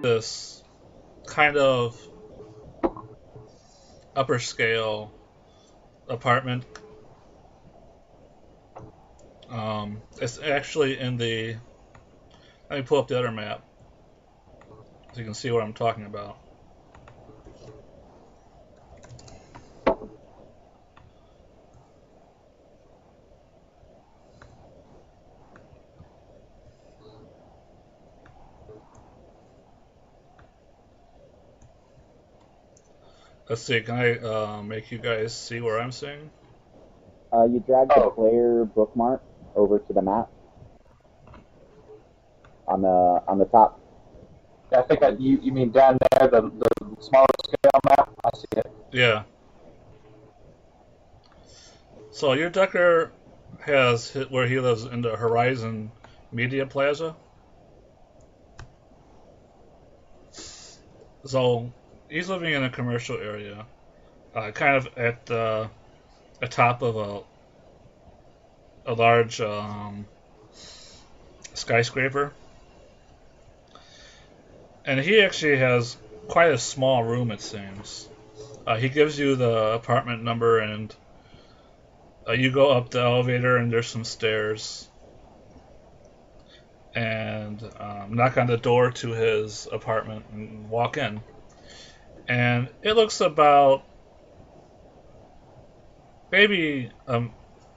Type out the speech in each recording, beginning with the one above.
this kind of upper scale apartment. It's actually in the. Let me pull up the other map so you can see what I'm talking about. Let's see. Can I make you guys see where I'm seeing? You drag the player bookmark over to the map on the top. I think you mean down there, the smaller scale map. I see it. Yeah. So your Decker has hit where he lives in the Horizon Media Plaza. So he's living in a commercial area, kind of at the top of a large skyscraper. And he actually has quite a small room, it seems. He gives you the apartment number, and you go up the elevator, and there's some stairs. And knock on the door to his apartment and walk in. And it looks about maybe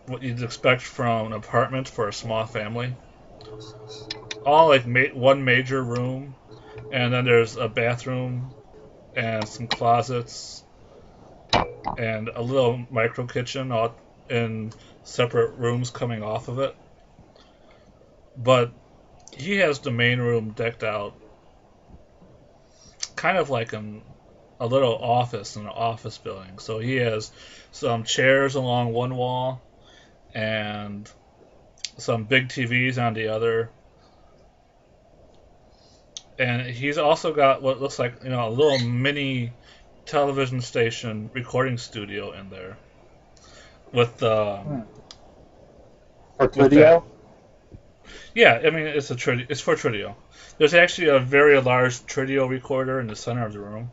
what you'd expect from an apartment for a small family. All like one major room, and then there's a bathroom and some closets and a little micro kitchen all in separate rooms coming off of it. But he has the main room decked out kind of like a little office in an office building. So he has some chairs along one wall and some big TVs on the other. And he's also got what looks like, a little mini television station recording studio in there with for Tridio. Yeah, I mean it's for Tridio. There's actually a very large Tridio recorder in the center of the room.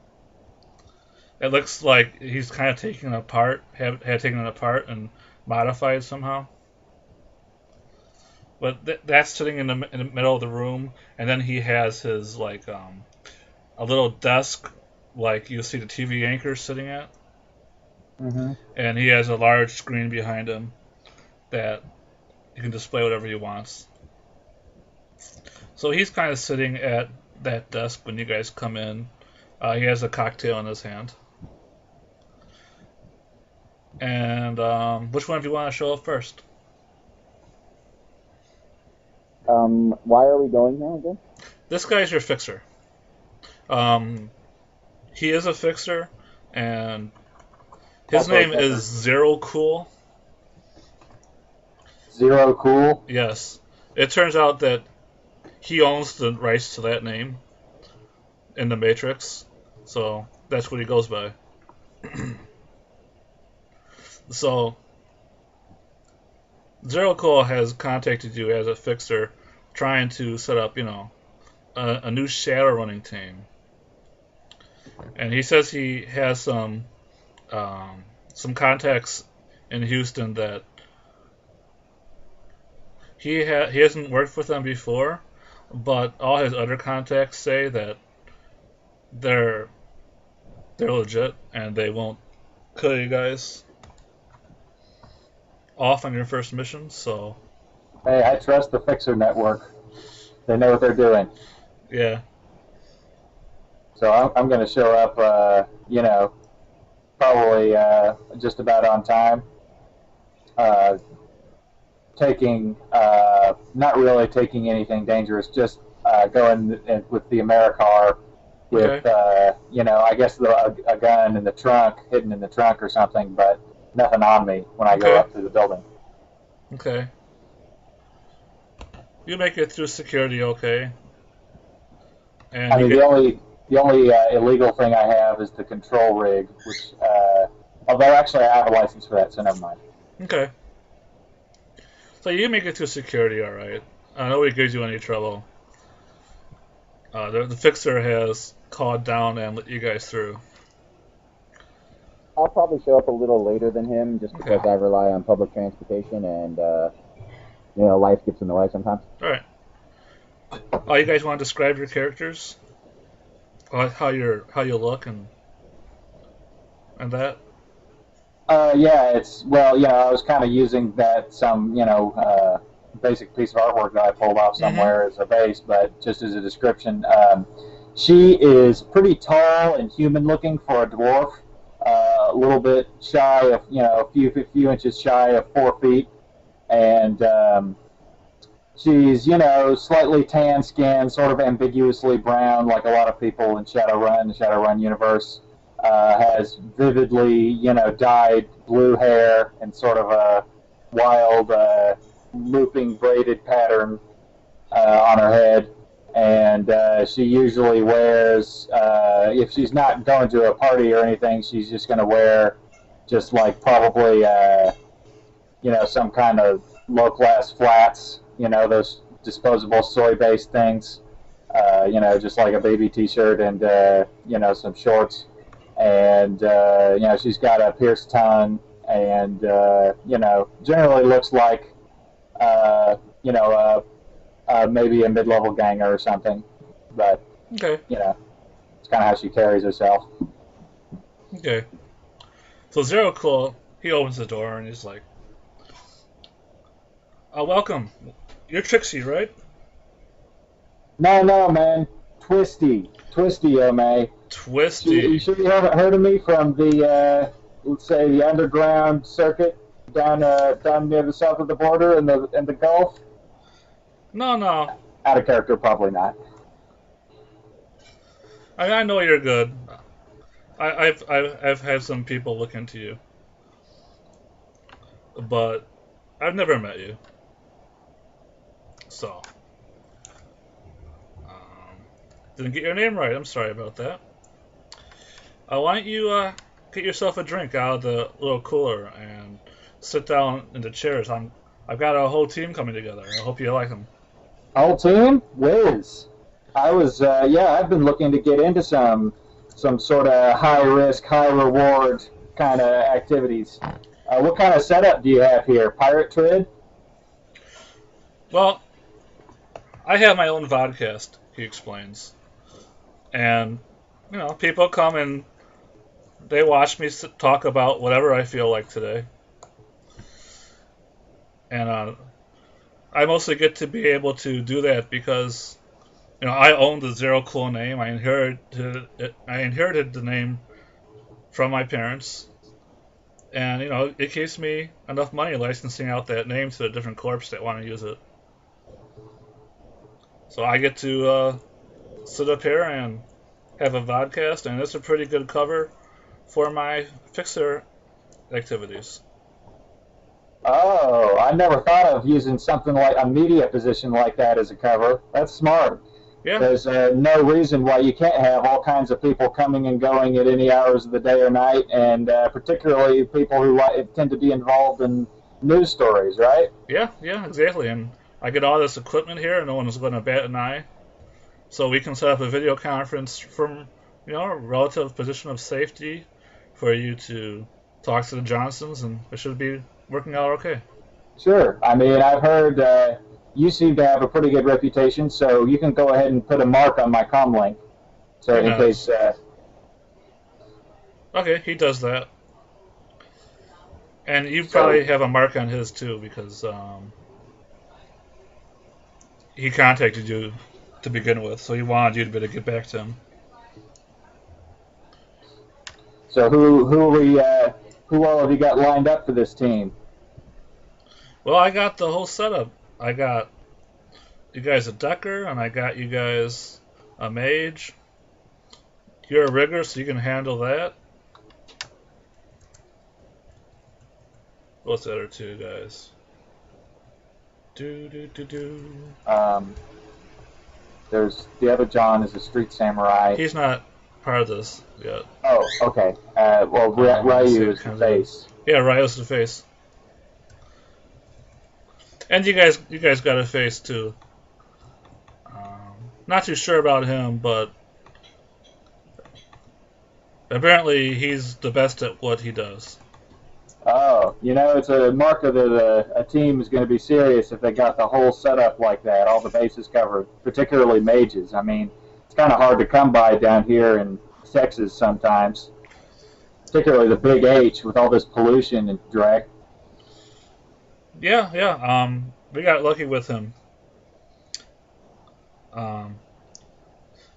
It looks like he's kind of taken it apart, had taken it apart and modified somehow. But that's sitting in the middle of the room, and then he has his like a little desk, like you see the TV anchors sitting at. Mm-hmm. And he has a large screen behind him that you can display whatever he wants. So he's kind of sitting at that desk when you guys come in. He has a cocktail in his hand. And which one of you want to show up first? Why are we going here again? This guy's your fixer. He is a fixer, and his name is Zero Cool. Zero Cool? Yes. It turns out that he owns the rights to that name in the Matrix, so that's what he goes by. So, Zero Cool has contacted you as a fixer, trying to set up, a new Shadowrunning team. And he says he has some contacts in Houston that he hasn't worked with them before, but all his other contacts say that they're legit and they won't kill you guys off on your first mission. So hey, I trust the Fixer Network. They know what they're doing. Yeah. So I'm going to show up, probably just about on time. Not really taking anything dangerous, just going with the Americar with, okay. I guess a gun in the trunk, hidden in the trunk or something, but nothing on me when I go up to the building. Okay. You make it through security, okay? And the only illegal thing I have is the control rig, which, although actually I have a license for that, so never mind. Okay. So you make it through security, all right. Nobody gives you any trouble. The fixer has called down and let you guys through. I'll probably show up a little later than him just because Okay. I rely on public transportation and, life gets in the way sometimes. Alright. You guys want to describe your characters? How you look and that? Yeah, I was kind of using that basic piece of artwork that I pulled off Mm-hmm. somewhere as a base, but just as a description. She is pretty tall and human-looking for a dwarf. A little bit shy of, a few inches shy of 4 feet, and she's, slightly tan skin, sort of ambiguously brown, like a lot of people in the Shadowrun universe. Has vividly, dyed blue hair and sort of a wild, looping braided pattern on her head. And she usually wears, if she's not going to a party or anything, she's just going to wear just like probably, some kind of low class flats, those disposable soy based things, just like a baby t shirt and, some shorts. And, she's got a pierced tongue and, generally looks like, maybe a mid level ganger or something. But, Okay. it's kind of how she carries herself. Okay. So Zero Claw, he opens the door and he's like, welcome. You're Trixie, right? No, man. Twisty, May. Twisty. You sure you haven't heard of me from the, let's say, the underground circuit down near the south of the border in the Gulf? No. Out of character, probably not. I know you're good. I've had some people look into you, but I've never met you. So, didn't get your name right. I'm sorry about that. Why don't you get yourself a drink out of the little cooler and sit down in the chairs? I've got a whole team coming together. I hope you like them. Whole team? Whiz. I've been looking to get into some sort of high risk, high reward kind of activities. What kind of setup do you have here? Pirate trade? Well, I have my own vodcast, he explains. And, people come and they watch me talk about whatever I feel like today. And I mostly get to be able to do that because, I own the Zero Claw name. I inherited the name from my parents. And, it keeps me enough money licensing out that name to the different corps that want to use it. So I get to sit up here and have a vodcast, and it's a pretty good cover for my fixer activities. Oh, I never thought of using something like a media position like that as a cover. That's smart. Yeah. There's no reason why you can't have all kinds of people coming and going at any hours of the day or night, and particularly people who tend to be involved in news stories, right? Yeah, exactly. And I get all this equipment here, and no one's going to bat an eye. So we can set up a video conference from, a relative position of safety for you to talk to the Johnsons, and it should be working out okay. Sure. I mean, I've heard you seem to have a pretty good reputation, so you can go ahead and put a mark on my comm link. So in case. Okay, he does that. And you probably have a mark on his too, because he contacted you to begin with, so he wanted you to be able to get back to him. So who all have you got lined up for this team? Well, I got the whole setup. I got you guys a Decker, and I got you guys a Mage. You're a Rigger, so you can handle that. What's the other two guys? There's the other John is a street samurai. He's not part of this yet. Oh, okay. Ryu is the face. Yeah, Ryu's the face. And you guys got a face too. Not too sure about him, but apparently he's the best at what he does. Oh, it's a marker that a team is going to be serious if they got the whole setup like that, all the bases covered, particularly mages. I mean, it's kind of hard to come by down here in Texas sometimes, particularly the Big H with all this pollution and drag. Yeah, yeah. We got lucky with him. Um,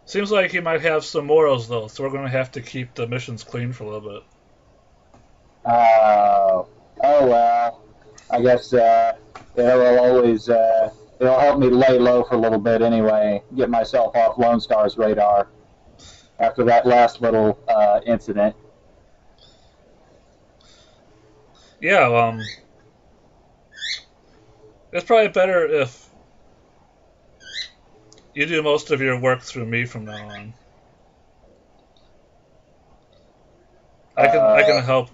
Seems like he might have some morals though, so we're going to have to keep the missions clean for a little bit. Oh well, I guess it'll always it'll help me lay low for a little bit anyway, get myself off Lone Star's radar after that last little incident. Yeah, it's probably better if you do most of your work through me from now on. I can Uh, help,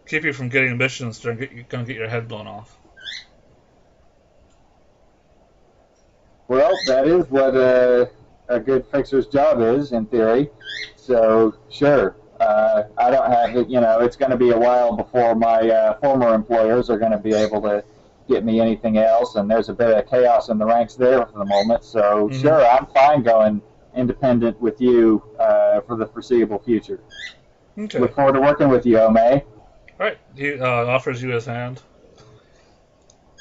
keep you from getting missions that are gonna get your head blown off. well, that is what a good fixer's job is in theory. So sure, I don't have it. It's going to be a while before my former employers are going to be able to get me anything else, and there's a bit of chaos in the ranks there for the moment. So Mm-hmm. sure, I'm fine going independent with you for the foreseeable future. Okay. Look forward to working with you, Ome. All right. He offers you his hand,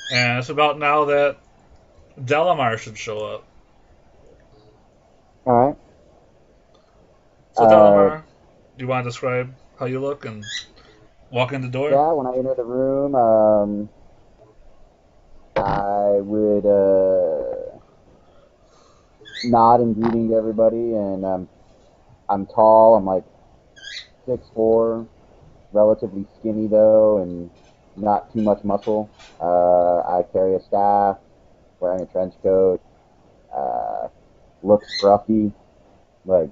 and it's about now that Delamar should show up. All right. So Delamar, do you want to describe how you look and walk in the door? Yeah, when I enter the room, I would nod in greeting to everybody, and I'm tall. I'm like 6'4", relatively skinny though, and not too much muscle. I carry a staff, wearing a trench coat. Uh, look scruffy, like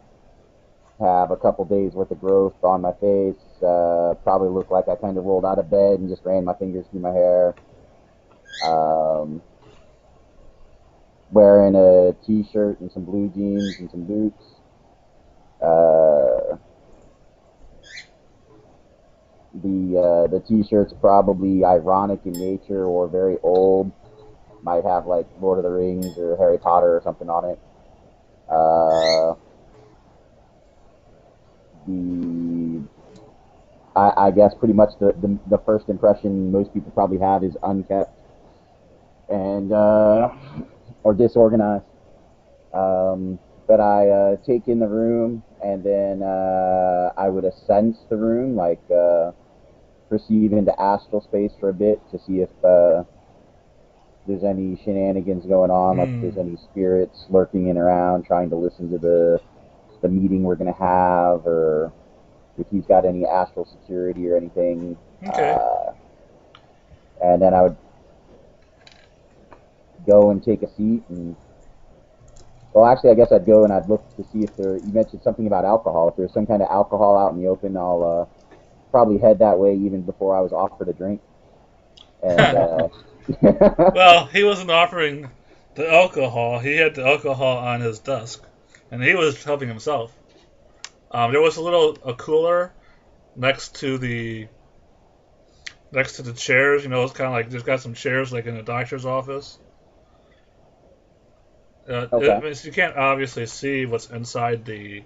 have a couple days worth of growth on my face. Probably look like I kind of rolled out of bed and just ran my fingers through my hair. Um, Wearing a t-shirt and some blue jeans and some boots. Uh, the t-shirt's probably ironic in nature or very old. Might have like Lord of the Rings or Harry Potter or something on it. The I guess pretty much the first impression most people probably have is unkept and or disorganized. But I take in the room, and then I would sense the room, like perceive into astral space for a bit to see if there's any shenanigans going on, like if there's Hmm. any spirits lurking in around trying to listen to the meeting we're gonna have, or if he's got any astral security or anything. Okay. And then I would go and take a seat and well, actually, I guess I'd go and I'd look to see if there. You mentioned something about alcohol. If there's some kind of alcohol out in the open, I'll probably head that way even before I was offered a drink. And Well, he wasn't offering the alcohol. He had the alcohol on his desk, and he was helping himself. There was a cooler next to the chairs. It's kind of like there's got some chairs like in a doctor's office. okay. You can't obviously see what's inside the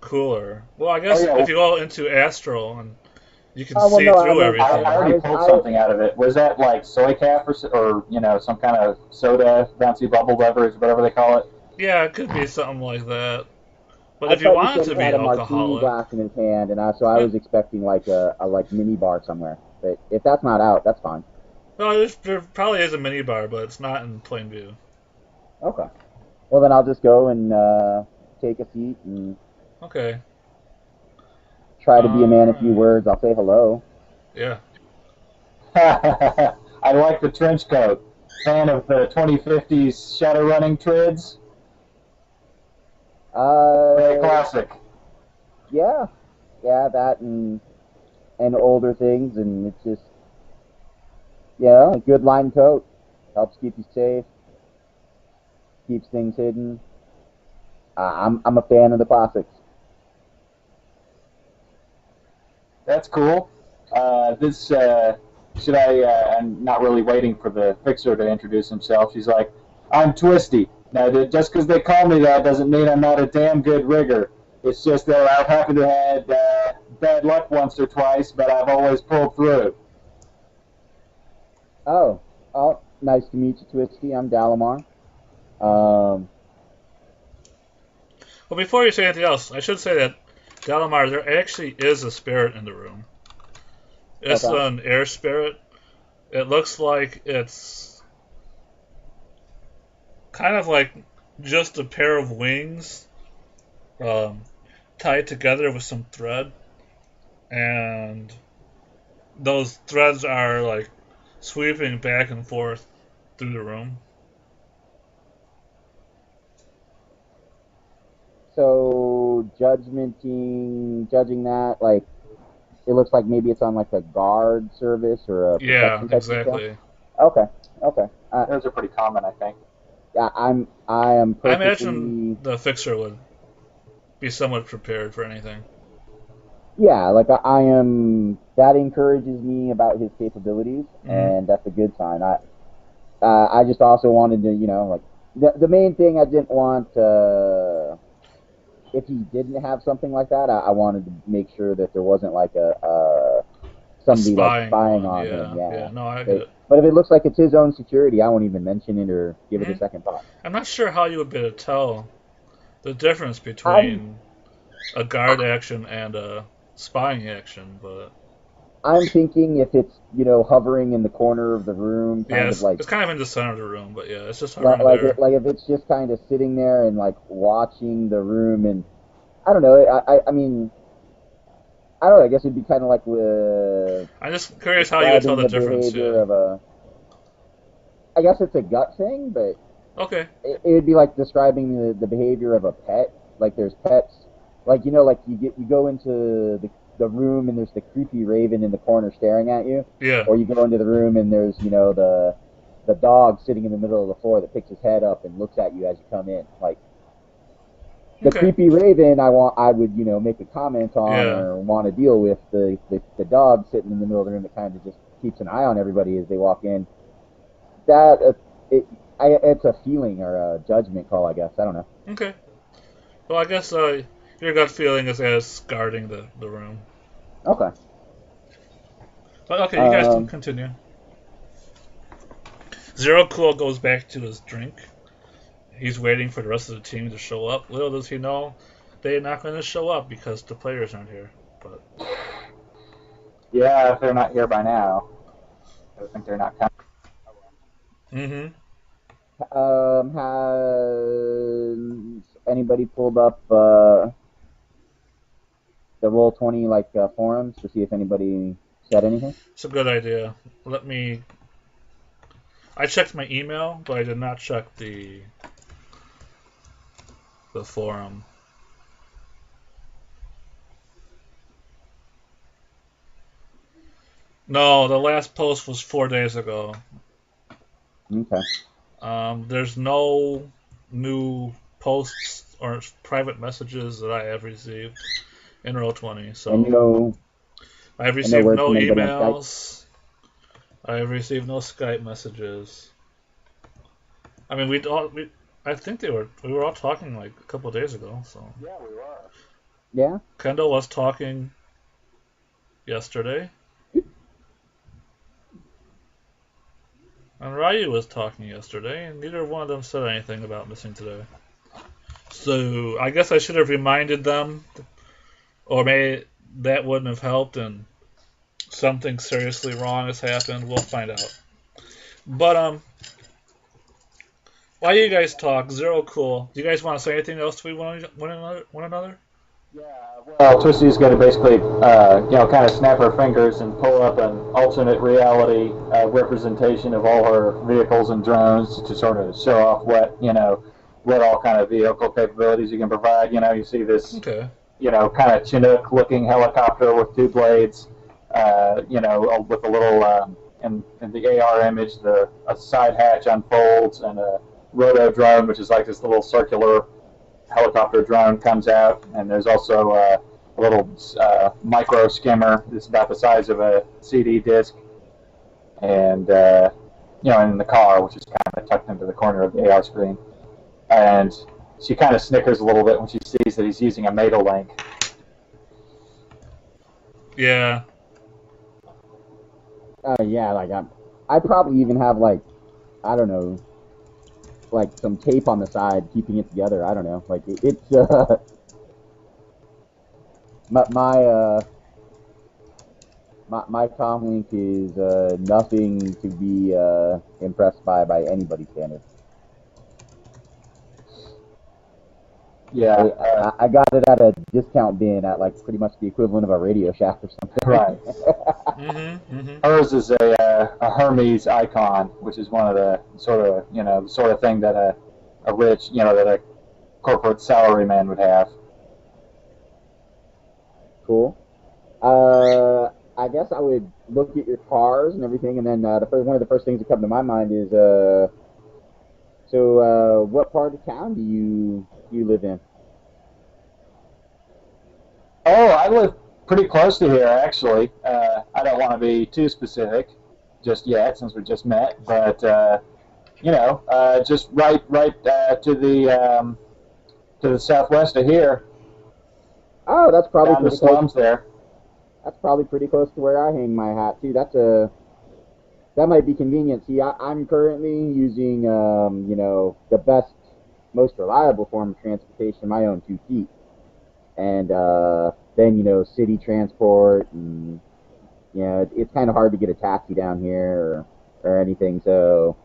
cooler. Well, I Oh guess yeah, if you go into astral and you can Oh well, see no. I through mean, I everything. I already was pulled something out of it. Was that like soy cap or some kind of soda, bouncy bubble beverage, whatever they call it? Yeah, it could be something like that. But I if you thought you want it said to he be had a martini alcoholic, glass in his hand, and I eh, was expecting like a like mini bar somewhere. But if that's not out, that's fine. well, there probably is a mini bar, but it's not in plain view. Okay. Well, then I'll just go and take a seat and Okay. try to be a man of few Alright. words. I'll say hello. Yeah. I like the trench coat. Fan of the 2050s Shadowrunning trids? Very Uh, classic. yeah, yeah, that and older things, and it's just a good line coat helps keep you safe. keeps things hidden. I'm a fan of the classics. That's cool. This should I? I'm not really waiting for the fixer to introduce himself. She's like, "I'm Twisty." Now, just because they call me that doesn't mean I'm not a damn good rigger. It's just that I've happened to have had bad luck once or twice, but I've always pulled through. Oh, oh, nice to meet you, Twisty. I'm Dalamar. Um, Well, before you say anything else, I should say that Dalamar, there actually is a spirit in the room. It's okay. an air spirit. It looks like it's kind of like just a pair of wings um, tied together with some thread, and those threads are like sweeping back and forth through the room. So judging that, like it looks like maybe it's on like a guard service or a Yeah, protection type detail. exactly. Okay, okay. Those are pretty common, I think. Yeah, I am I imagine perfectly. the fixer would be somewhat prepared for anything. Yeah, like I am. That encourages me about his capabilities, Hmm. and that's a good sign. I just also wanted to, like the main thing I didn't want. If he didn't have something like that, I wanted to make sure that there wasn't like a A somebody like spying spying one, on him. yeah, Yeah. yeah. No, I get it. But if it looks like it's his own security, I won't even mention it or give it a Hmm. second thought. I'm not sure how you would be able to tell the difference I'm between a guard action and a spying action, but I'm thinking if it's hovering in the corner of the room, yeah, kind of like it's kind of in the center of the room, but yeah, it's just like hovering like it there. like if it's just kind of sitting there and like watching the room, and I don't know. I mean, I don't know. I guess it'd be kind of like with I'm just curious how you would tell describing the the difference. behavior Yeah. of a. I guess it's a gut thing, but Okay. it would be like describing the behavior of a pet. Like there's pets, like like you go into the room and there's the creepy raven in the corner staring at you, Yeah. or you go into the room and there's the dog sitting in the middle of the floor that picks his head up and looks at you as you come in. Like the Okay. creepy raven, I would make a comment on Yeah. or want to deal with the dog sitting in the middle of the room that kind of just keeps an eye on everybody as they walk in. That it's a feeling or a judgment call, I guess. I don't know. Okay. Well, I guess your gut feeling is as guarding the room. Okay. But okay, you guys can Um. continue. Zero Cool goes back to his drink. He's waiting for the rest of the team to show up. Little does he know, they're not going to show up because the players aren't here. But Yeah, if they're not here by now, I think they're not coming. mm-hmm. Has anybody pulled up the Roll20 like forums to see if anybody said anything? It's a good idea. Let me. I checked my email, but I did not check the forum. No, the last post was 4 days ago. Okay. There's no new posts or private messages that I have received in Roll20. And So I've and no received word no from anybody on Skype. emails. I've received no Skype messages. I mean, I think we were all talking like a couple of days ago. So Yeah, we were. Yeah. Kendall was talking yesterday, and Ryu was talking yesterday, and neither one of them said anything about missing today. So I guess I should have reminded them, or maybe that wouldn't have helped, and something seriously wrong has happened. We'll find out. But while you guys talk, Zero Cool, do you guys want to say anything else to one another? Yeah, well, Twisty's going to basically, kind of snap her fingers and pull up an alternate reality representation of all her vehicles and drones to sort of show off what all kind of vehicle capabilities you can provide. You see this, Okay. kind of Chinook-looking helicopter with two blades, with a little, in the AR image, a side hatch unfolds and a roto drone, which is like this little circular helicopter drone, comes out, and there's also a little micro skimmer that's about the size of a CD disc, and in the car, which is kind of tucked into the corner of the AR screen. And she kind of snickers a little bit when she sees that he's using a Meta Link. Yeah. Yeah, like I probably even have like, I don't know, like some tape on the side keeping it together. I don't know, like it's my comlink is nothing to be impressed by anybody's standards. Yeah, I got it at a discount bin at like pretty much the equivalent of a Radio Shack or something. right. Mm-hmm. Mm-hmm. Hers is a Hermes icon, which is one of the sort of thing that a rich, that a corporate salaryman would have. Cool. I guess I would look at your cars and everything, and then one of the first things that come to my mind is so what part of town do you live in? Oh, I live pretty close to here, actually. I don't want to be too specific just yet, since we just met, but just right to the southwest of here. Oh, that's probably down the pretty close. slums there. That's probably pretty close to where I hang my hat too. That might be convenient. See, I'm currently using the best, most reliable form of transportation, my own 2 feet, and then city transport, and it's kind of hard to get a taxi down here or anything. So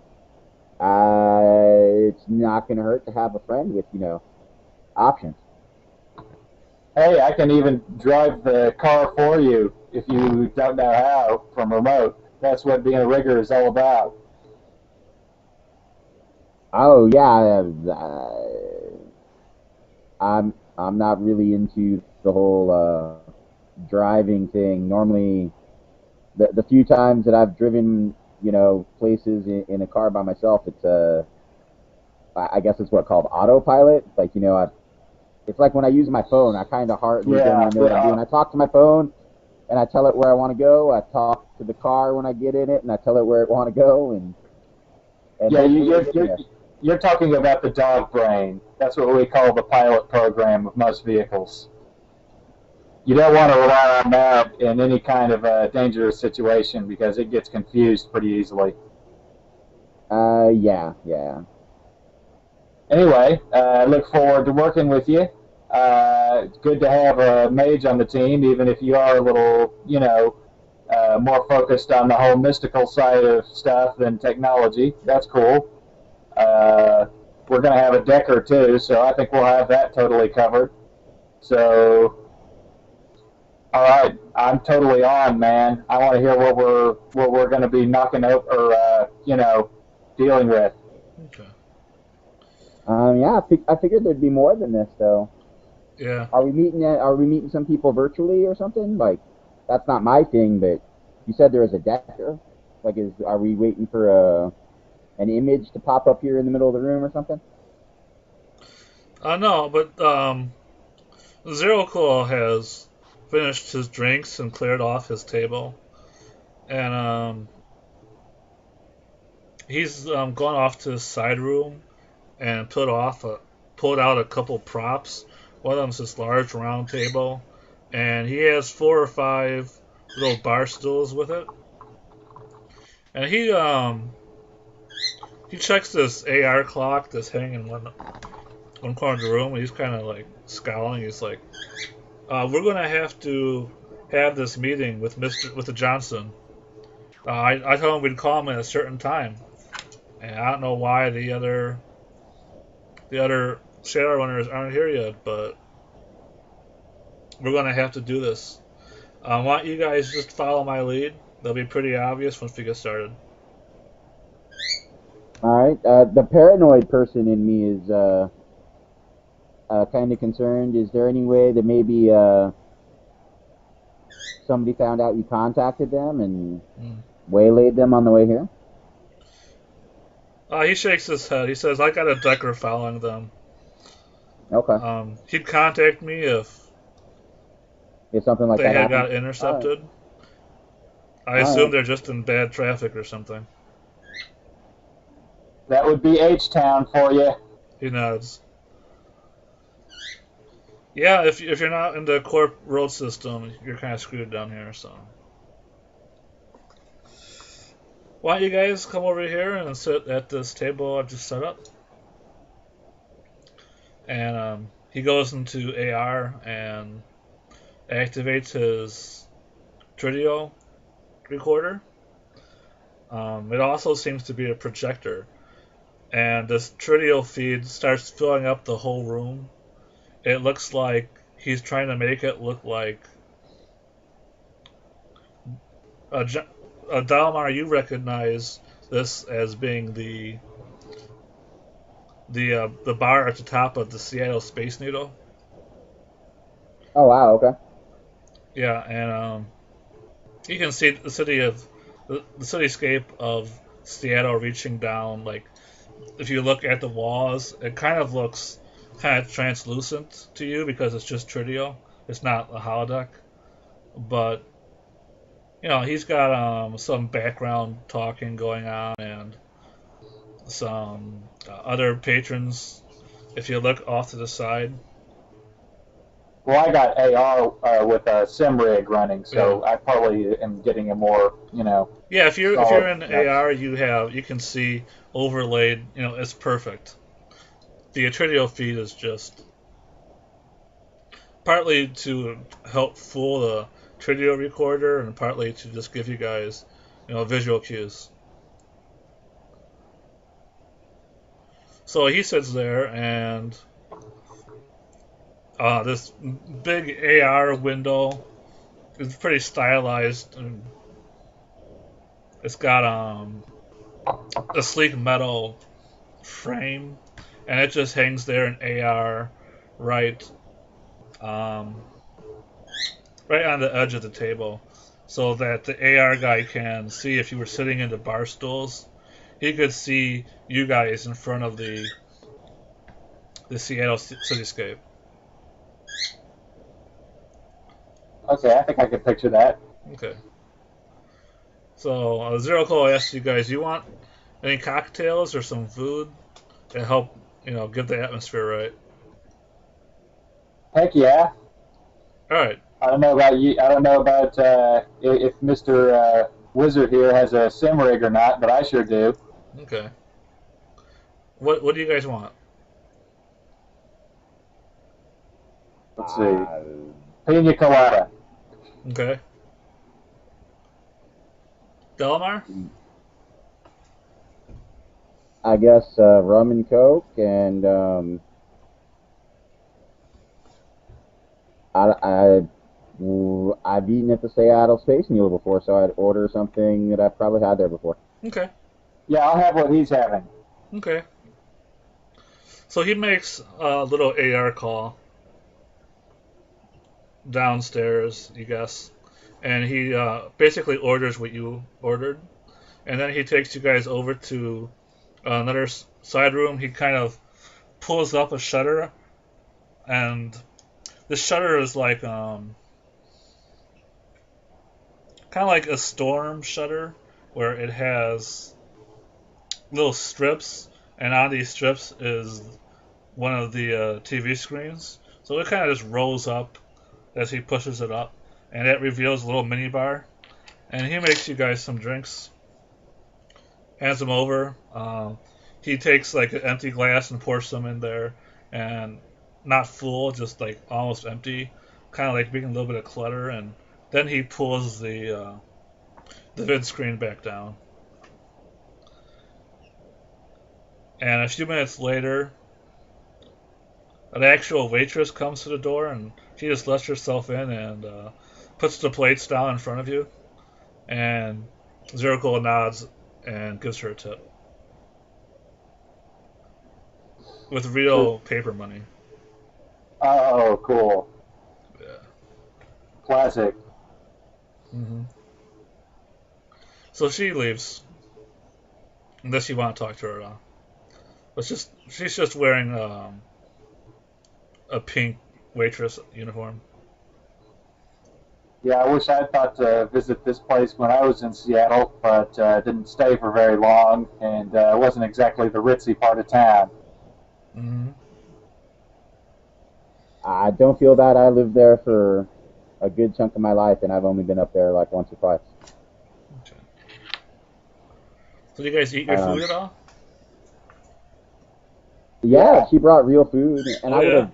it's not going to hurt to have a friend with options. Hey, I can even drive the car for you if you don't know how from remote. That's what being a rigger is all about. Oh yeah, I'm not really into the whole driving thing. Normally, the few times that I've driven places in a car by myself, it's I guess it's called autopilot. Like it's like when I use my phone, I kind of hardly don't know what I'm doing. I talk to my phone, and I tell it where I want to go. I talk to the car when I get in it, and I tell it where it want to go. And yeah, you're talking about the dog brain. That's what we call the pilot program of most vehicles. You don't want to rely on that in any kind of a dangerous situation because it gets confused pretty easily. Yeah. Anyway, I look forward to working with you. It's good to have a mage on the team, even if you are a little, more focused on the whole mystical side of stuff than technology. That's cool. We're going to have a decker too, so I think we'll have that totally covered. So, all right, I'm totally on, man. I want to hear what we're going to be knocking out or dealing with. Okay. Yeah, I figured there'd be more than this, though. Yeah. Are we meeting some people virtually or something? Like, that's not my thing, but you said there was a decker. Like, are we waiting for an image to pop up here in the middle of the room or something? No, but Zero Cool has finished his drinks and cleared off his table, and he's gone off to his side room and pulled out a couple props. One of them's this large round table, and he has 4 or 5 little bar stools with it. And he checks this AR clock that's hanging in one corner of the room, and he's kind of like scowling. He's like, "We're gonna have to have this meeting with the Johnson. I told him we'd call him at a certain time, and I don't know why the other Shadowrunners aren't here yet, but we're gonna have to do this. Why don't you guys just follow my lead? That'll be pretty obvious once we get started." All right. The paranoid person in me is kind of concerned. Is there any way that maybe somebody found out you contacted them and waylaid them on the way here? He shakes his head. He says, "I got a Decker following them. Okay. He'd contact me if If something like they that had happens. got All right. intercepted. I All assume right. they're just in bad traffic or something." That would be H-Town for you. He nods. Yeah, if you're not in the Corp road system, you're kind of screwed down here. So why don't you guys come over here and sit at this table I've just set up? And he goes into AR and activates his Tridio recorder. It also seems to be a projector, and this Tridio feed starts filling up the whole room. It looks like he's trying to make it look like a Dalmar. You recognize this as being the bar at the top of the Seattle Space Needle. Oh wow. Okay. Yeah, and you can see the cityscape of Seattle reaching down. Like if you look at the walls, it kind of looks kind of translucent to you because it's just Tridio. It's not a holodeck, but he's got some background talking going on and some other patrons. If you look off to the side, Well, I got AR with a sim rig running, yeah, so I probably am getting a more, yeah. If you're solid. in AR, you can see overlaid. It's perfect. The Atridio feed is just partly to help fool the Tridio recorder and partly to just give you guys, visual cues. So he sits there and this big AR window is pretty stylized. And it's got a sleek metal frame, and it just hangs there in AR, right, um, right on the edge of the table, so that the AR guy can see if you were sitting in the bar stools. He could see you guys in front of the Seattle cityscape. Okay, I think I can picture that. Okay. So Zero Coal asks you guys, you want any cocktails or some food to help, get the atmosphere right? Heck yeah. All right. I don't know about you. I don't know about if Mr. Wizard here has a sim rig or not, but I sure do. Okay. What do you guys want? Let's see. Uh, Pina colada. Okay. Delamar? I guess rum and coke, and I've eaten at the Seattle Space Needle before, so I'd order something that I've probably had there before. Okay. Yeah, I'll have what he's having. Okay. So he makes a little AR call downstairs, you guess, and he basically orders what you ordered, and then he takes you guys over to another side room. He kind of pulls up a shutter, and the shutter is like kind of like a storm shutter, where it has little strips, and on these strips is one of the TV screens. So it kind of just rolls up as he pushes it up, and it reveals a little mini bar. And he makes you guys some drinks, hands them over. He takes like an empty glass and pours some in there, and not full, just like almost empty, kind of like making a little bit of clutter. And then he pulls the vid screen back down. And a few minutes later, an actual waitress comes to the door, and she just lets herself in and puts the plates down in front of you. And Zirkle nods and gives her a tip with real paper money. Oh, cool. Yeah. Classic. So she leaves, unless you want to talk to her at all. But she's just wearing a pink waitress uniform. Yeah, I wish I had thought to visit this place when I was in Seattle, but didn't stay for very long, and it wasn't exactly the ritzy part of town. Mm-hmm. I don't feel bad. I lived there for a good chunk of my life, and I've only been up there like once or twice. Okay. So do you guys eat your food at all? Yeah, she brought real food, and Oh,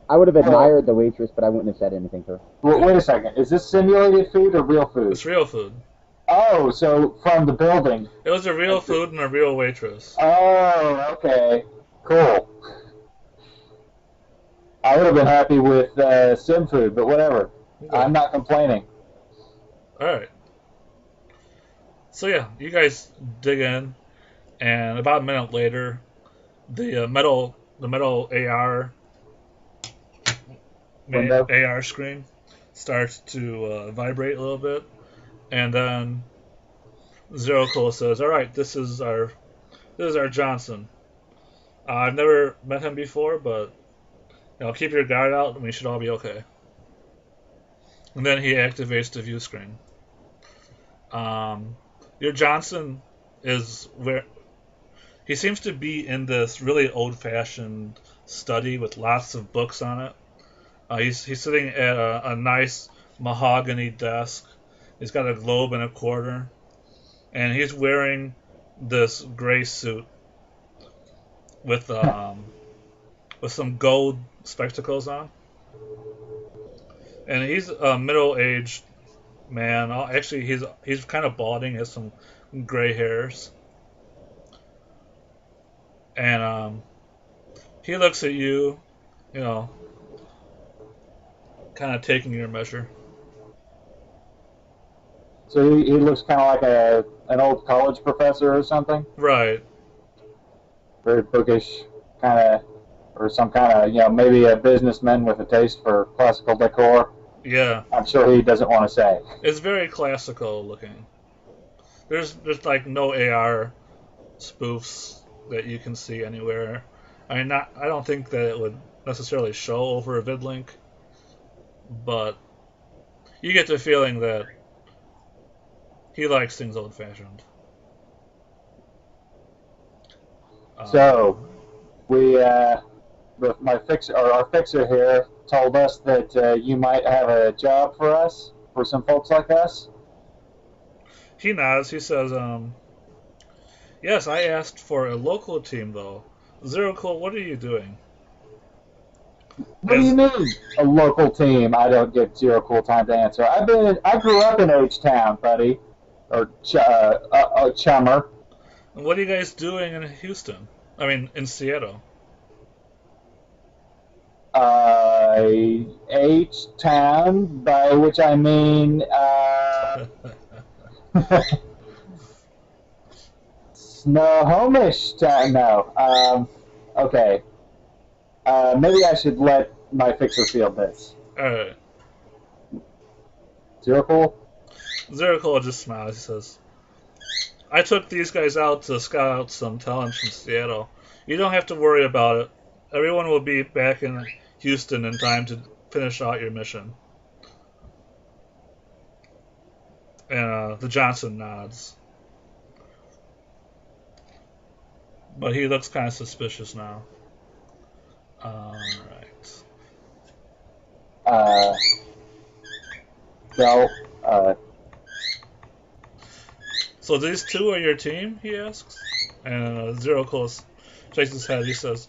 I would have admired the waitress, but I wouldn't have said anything to her. Wait a second. Is this simulated food or real food? it's real food. Oh, so from the building. It was a real food and a real waitress. Oh, okay. Cool. I would have been happy with sim food, but whatever. Okay. I'm not complaining. All right. So yeah, you guys dig in, and about a minute later, the metal Window. AR screen starts to vibrate a little bit, and then Zero Cool says, "All right, this is our Johnson. I've never met him before, but keep your guard out, and we should all be okay." And then he activates the view screen. Your Johnson is where he seems to be in this really old-fashioned study with lots of books on it. He's sitting at a nice mahogany desk. He's got a globe and a quarter, and he's wearing this gray suit with some gold spectacles on. And he's a middle-aged man. Actually, he's kind of balding, has some gray hairs, and he looks at you, kind of taking your measure. So he looks kind of like an old college professor or something. Right. Very bookish, kind of, or some kind of, maybe a businessman with a taste for classical decor. Yeah. I'm sure he doesn't want to say. It's very classical looking. There's like no AR spoofs that you can see anywhere. I don't think that it would necessarily show over a vid link, but you get the feeling that he likes things old fashioned. So our fixer here told us that you might have a job for us, for some folks like us. He nods. He says, "Yes, I asked for a local team though. Zero Cool, what are you doing?" What do you mean, a local team? I don't get Zero Cool time to answer. I grew up in H-Town, buddy, or Chummer. And what are you guys doing in Houston? I mean, in Seattle. H-Town, by which I mean Snohomish Town. No. Okay. Maybe I should let my fixer field this. Alright. Zero Cool? Zero Cool just smiles. He says, "I took these guys out to scout out some talent from Seattle. You don't have to worry about it. Everyone will be back in Houston in time to finish out your mission." And the Johnson nods. But he looks kind of suspicious now. Alright. Well, So these two are your team? He asks. And Zero Cool shakes his head. He says,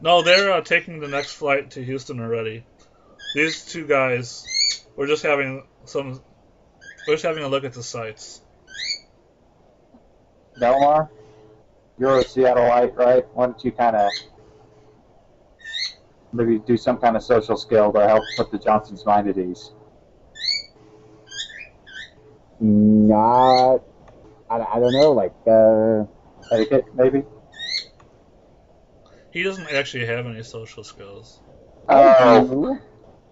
"No, they're taking the next flight to Houston already. These two guys, we're just having a look at the sites." Delmar, you're a Seattleite, right? Why don't you kind of maybe do some kind of social skill to help put the Johnsons' mind at ease? Not, I don't know, like, Etiquette, maybe? He doesn't actually have any social skills. Oh.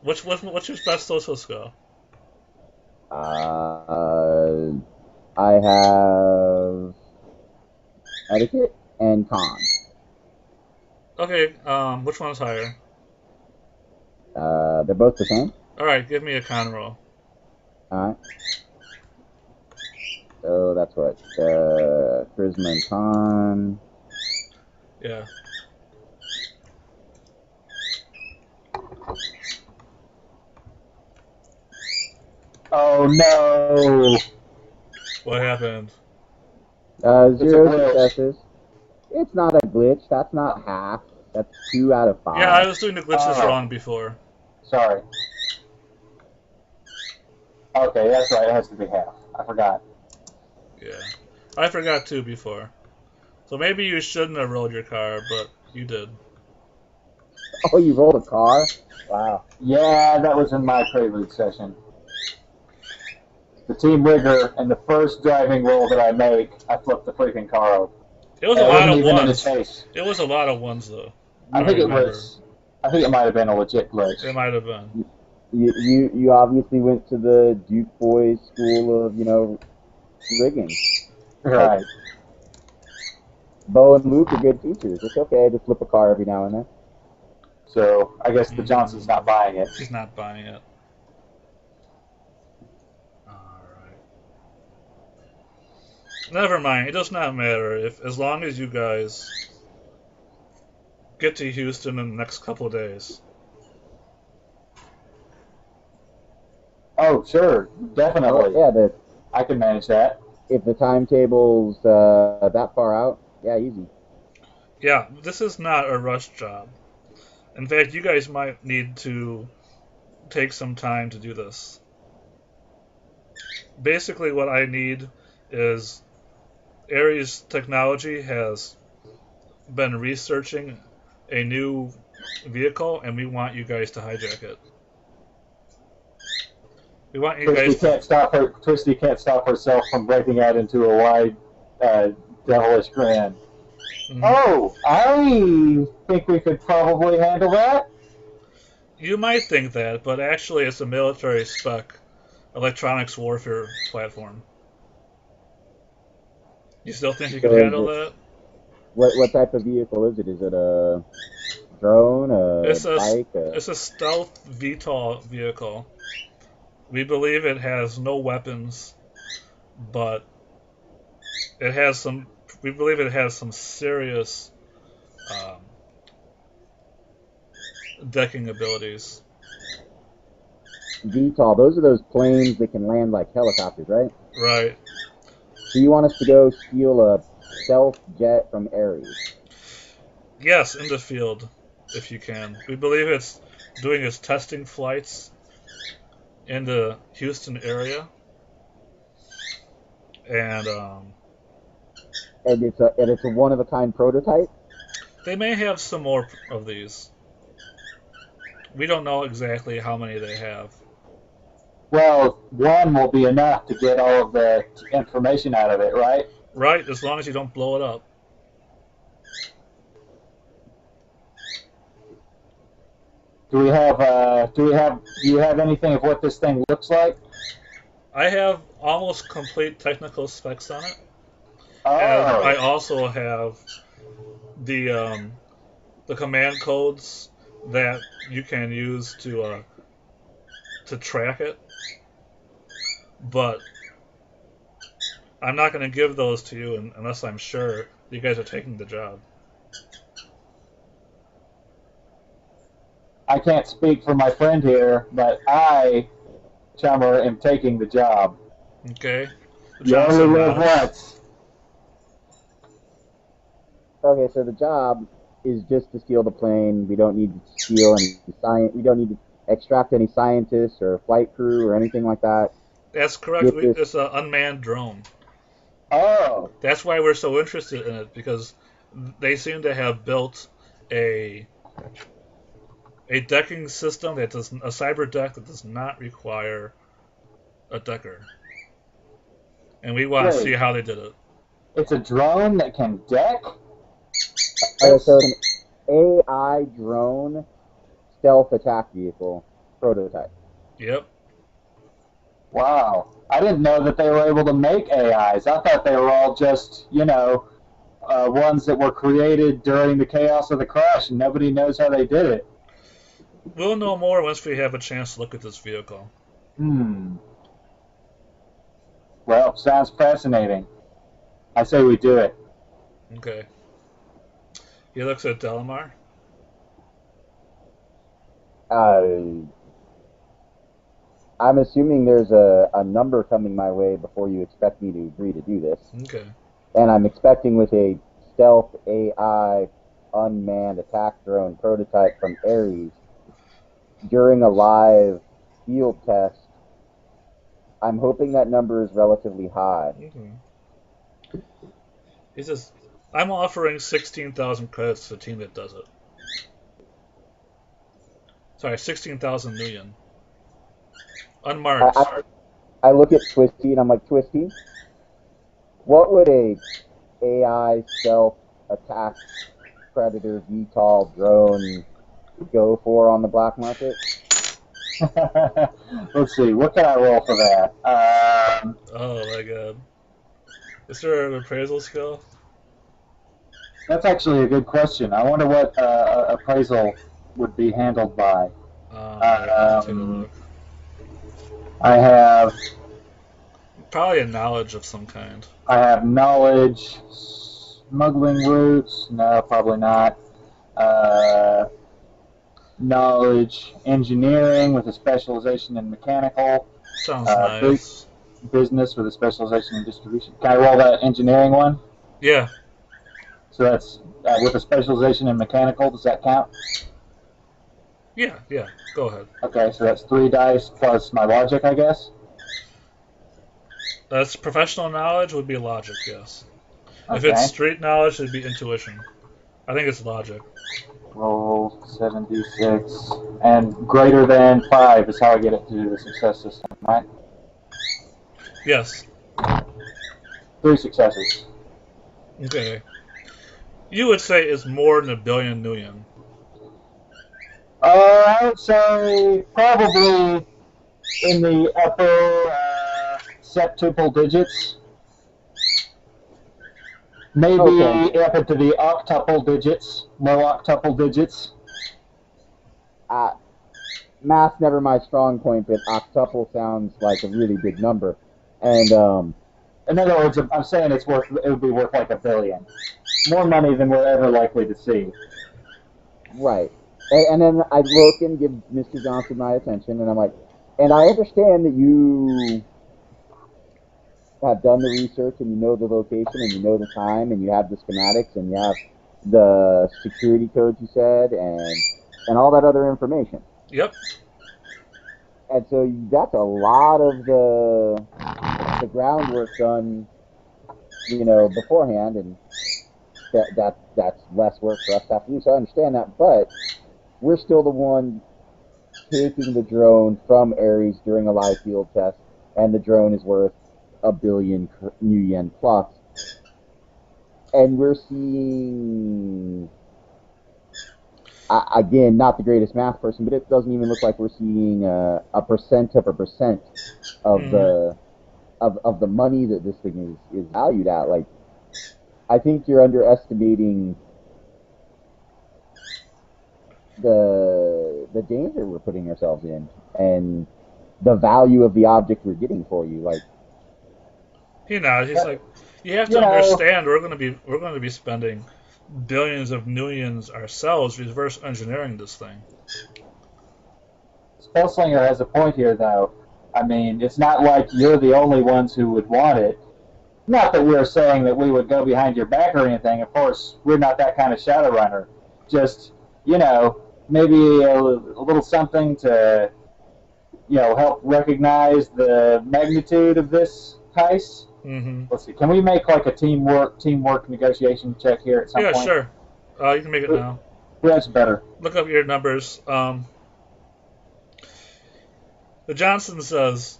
What's your best social skill? I have etiquette, and con. Okay, which one's higher? They're both the same. Alright, give me a con roll. Alright. So that's what? Charisma and con. Yeah. Oh no! What happened? 0 successes. It's not a glitch. That's not half. That's 2 out of 5. Yeah, I was doing the glitches wrong before. Sorry. Okay, that's right. It has to be half. I forgot. Yeah. I forgot too before. So maybe you shouldn't have rolled your car, but you did. Oh, you rolled a car? Wow. Yeah, that was in my prelude session. The team rigger, and the first driving roll that I make, I flipped the freaking car over. It was a lot of even ones. In a chase. It was a lot of ones though. I think it might have been a legit glitch. It might have been. You obviously went to the Duke Boys School of, rigging. Right. Like, Bo and Luke are good teachers. It's okay to flip a car every now and then. So I guess the Johnson's not buying it. He's not buying it. Alright. Never mind. It does not matter as long as you guys get to Houston in the next couple of days. Oh, sure. Definitely. Yeah, I can manage that. If the timetable's that far out, yeah, easy. Yeah, this is not a rush job. In fact, you guys might need to take some time to do this. Basically, what I need is Ares Technology has been researching a new vehicle, and we want you guys to hijack it. We want you Twisty can't stop herself from breaking out into a wide, devilish grin. Mm-hmm. Oh, I think we could probably handle that. You might think that, but actually it's a military spec electronics warfare platform. You still think you can handle that? What type of vehicle is it? Is it a drone, a bike? It's a stealth VTOL vehicle. We believe it has no weapons, but it has some. We believe it has some serious decking abilities. VTOL. Those are those planes that can land like helicopters, right? Right. So you want us to go steal a stealth jet from Ares? Yes, in the field, if you can. We believe it's doing its testing flights in the Houston area, and it's a one of a kind prototype. They may have some more of these. We don't know exactly how many they have. Well, one will be enough to get all of the information out of it, right? Right, as long as you don't blow it up. Do you have anything of what this thing looks like? I have almost complete technical specs on it. Oh. And I also have the command codes that you can use to track it. But I'm not going to give those to you unless I'm sure you guys are taking the job. I can't speak for my friend here, but I, Chummer, am taking the job. Okay. You only live once. Okay, so the job is just to steal the plane. We don't need to steal any science. We don't need to extract any scientists or flight crew or anything like that. That's correct. It's an unmanned drone. Oh. That's why we're so interested in it, because they seem to have built a decking system a cyber deck that does not require a decker. And we want to see how they did it. It's a drone that can deck? So it's an AI drone stealth attack vehicle prototype. Yep. Wow. I didn't know that they were able to make AIs. I thought they were all just, ones that were created during the chaos of the crash, and nobody knows how they did it. We'll know more once we have a chance to look at this vehicle. Well, sounds fascinating. I say we do it. Okay. He looks at Delamar. I'm assuming there's a number coming my way before you expect me to agree to do this. Okay. And I'm expecting with a stealth AI unmanned attack drone prototype from Ares during a live field test. I'm hoping that number is relatively high. He says, I'm offering 16,000 credits to the team that does it. Sorry, 16,000 million. Unmarked. I look at Twisty and I'm like, Twisty, what would a AI stealth attack predator VTOL drone go for on the black market? Let's see, what can I roll for that? Oh my god. Is there an appraisal skill? That's actually a good question. I wonder what appraisal would be handled by. I'll take a look. I have probably a knowledge of some kind. I have knowledge, smuggling routes. No, probably not. Knowledge, engineering with a specialization in mechanical. Sounds nice. Business with a specialization in distribution. Can I roll that engineering one? Yeah. So that's with a specialization in mechanical. Does that count? Yeah. Go ahead. Okay, so that's 3 dice plus my logic, I guess. That's professional knowledge would be logic, yes. Okay. If it's street knowledge, it'd be intuition. I think it's logic. Roll 7d6, and greater than 5 is how I get it to the success system, right? Yes. 3 successes. Okay. You would say it's more than 1 billion nuyen. I would say probably in the upper septuple digits. Maybe up into the octuple digits, low octuple digits. Math's never my strong point, but octuple sounds like a really big number. And in other words, I'm saying it would be worth like $1 billion, more money than we're ever likely to see. Right. And then I look and give Mr. Johnson my attention, and I'm like, and I understand that you have done the research, and you know the location, and you know the time, and you have the schematics, and you have the security codes you said, and all that other information. Yep. And so that's a lot of the groundwork done, beforehand, and that's less work for us to have to do. So I understand that, but we're still the one taking the drone from Ares during a live field test, and the drone is worth 1 billion new yen plus. And we're seeing, again, not the greatest math person, but it doesn't even look like we're seeing a percent of the money that this thing is valued at. Like, I think you're underestimating the danger we're putting ourselves in and the value of the object we're getting for you. Like, he nods. He's like, you have to understand, we're going to be spending billions of millions ourselves reverse engineering this thing. Spellslinger has a point here, though. I mean, it's not like you're the only ones who would want it. Not that we're saying that we would go behind your back or anything. Of course, we're not that kind of Shadowrunner. Just, maybe a little something to, help recognize the magnitude of this heist. Mm-hmm. Let's see. Can we make like a teamwork negotiation check here at some point? Yeah, sure. You can make it now. That's better. Look up your numbers. The Johnson says,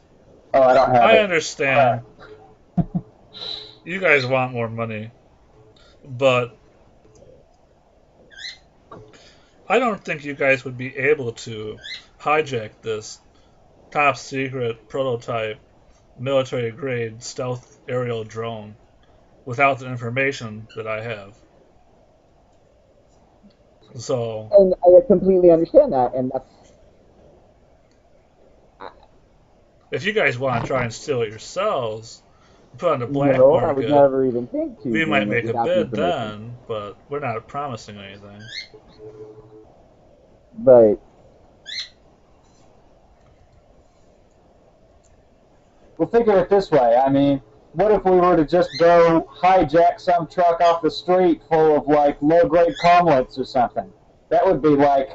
"Oh, I don't have I it. understand. You guys want more money, but I don't think you guys would be able to hijack this top secret prototype military grade stealth aerial drone without the information that I have. So And I completely understand that, and that's if you guys want to try and steal it yourselves, put it on the black no, I would market, never even think to we might doing it make a without the bid information. then, but we're not promising anything. But Well, think of it this way. I mean, what if we were to just go hijack some truck off the street full of like low-grade comlets or something? That would be like,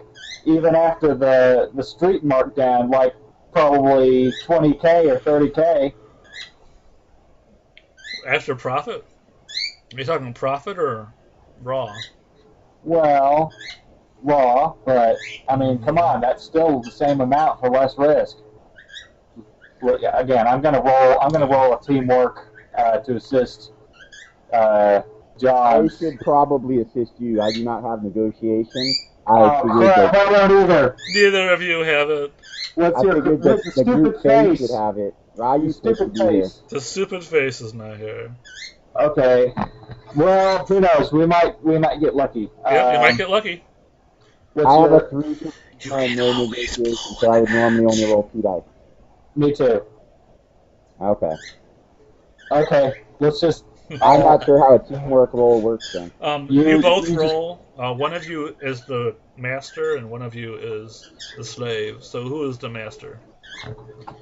even after the street markdown, like probably 20K or 30K. After profit? Are you talking profit or raw? Well, raw, but I mean, come on, that's still the same amount for less risk. Well, yeah, again, I'm gonna roll. I'm gonna roll a teamwork to assist I John. should probably assist you. I do not have negotiation. I Oh figured crap! that I don't either. Neither of you have it. What's I your figured that the the stupid group face would face? have it. Rayu's You supposed to stupid be here. face. The stupid face is not here. Okay. Well, who knows? We might get lucky. Yep, you might get lucky. What's I have a your? 3 You and can no always pull negotiation, so I would normally only roll 2 dice. Me too. Okay. Okay. Let's just. I'm not sure how a teamwork roll works then. You both you just. roll. One of you is the master, and one of you is the slave. So who is the master?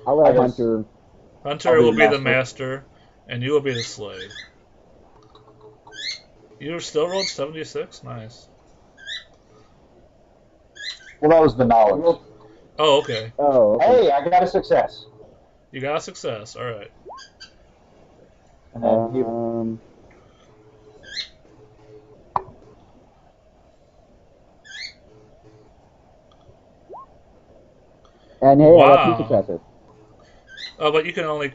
I'll let I guess- Hunter. Hunter I'll be will the be the master. master, and you will be the slave. You still rolled 76? Nice. Well, that was the knowledge. Oh, okay. Oh, okay. Hey, I got a success. You got a success. All right. And then you. And hey, I got 2 Wow. successes. Oh, but you can only.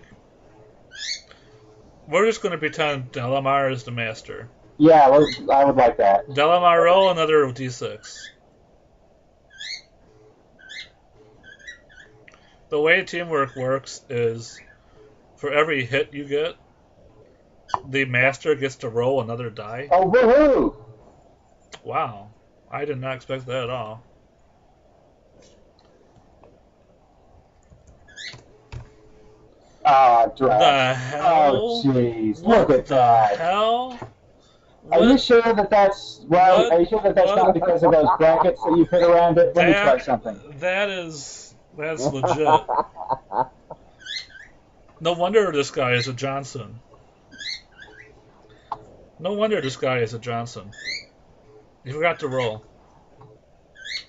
We're just going to pretend Delamar is the master. Yeah, I would like that. Delamar, roll another d6. The way teamwork works is for every hit you get, the master gets to roll another die. Oh, woohoo! Wow. I did not expect that at all. Ah, The drag. hell? Oh, jeez. What Look at the that. hell? Are you What? sure that that's right? What? Are you sure that that's What? not because of those brackets that you put around it? Let me try something. That's legit. No wonder this guy is a Johnson. No wonder this guy is a Johnson. You forgot to roll.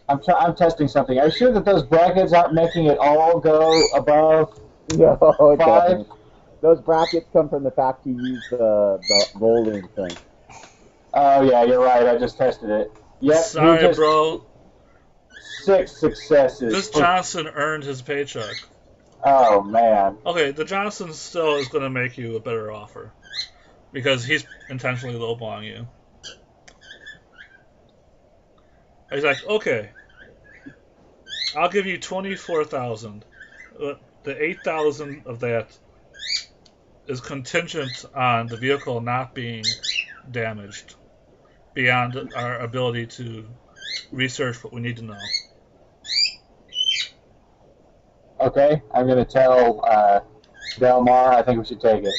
I'm testing something. Are you sure that those brackets aren't making it all go above No, it 5? doesn't. Those brackets come from the fact you use the rolling thing. Oh yeah, you're right. I just tested it. Yep. Sorry, just bro. 6 successes. This Johnson earned his paycheck. Oh man. Okay, the Johnson still is going to make you a better offer because he's intentionally lowballing you. He's like, okay, I'll give you 24,000. The 8,000 of that is contingent on the vehicle not being damaged beyond our ability to research what we need to know. Okay, I'm gonna tell Delmar. I think we should take it.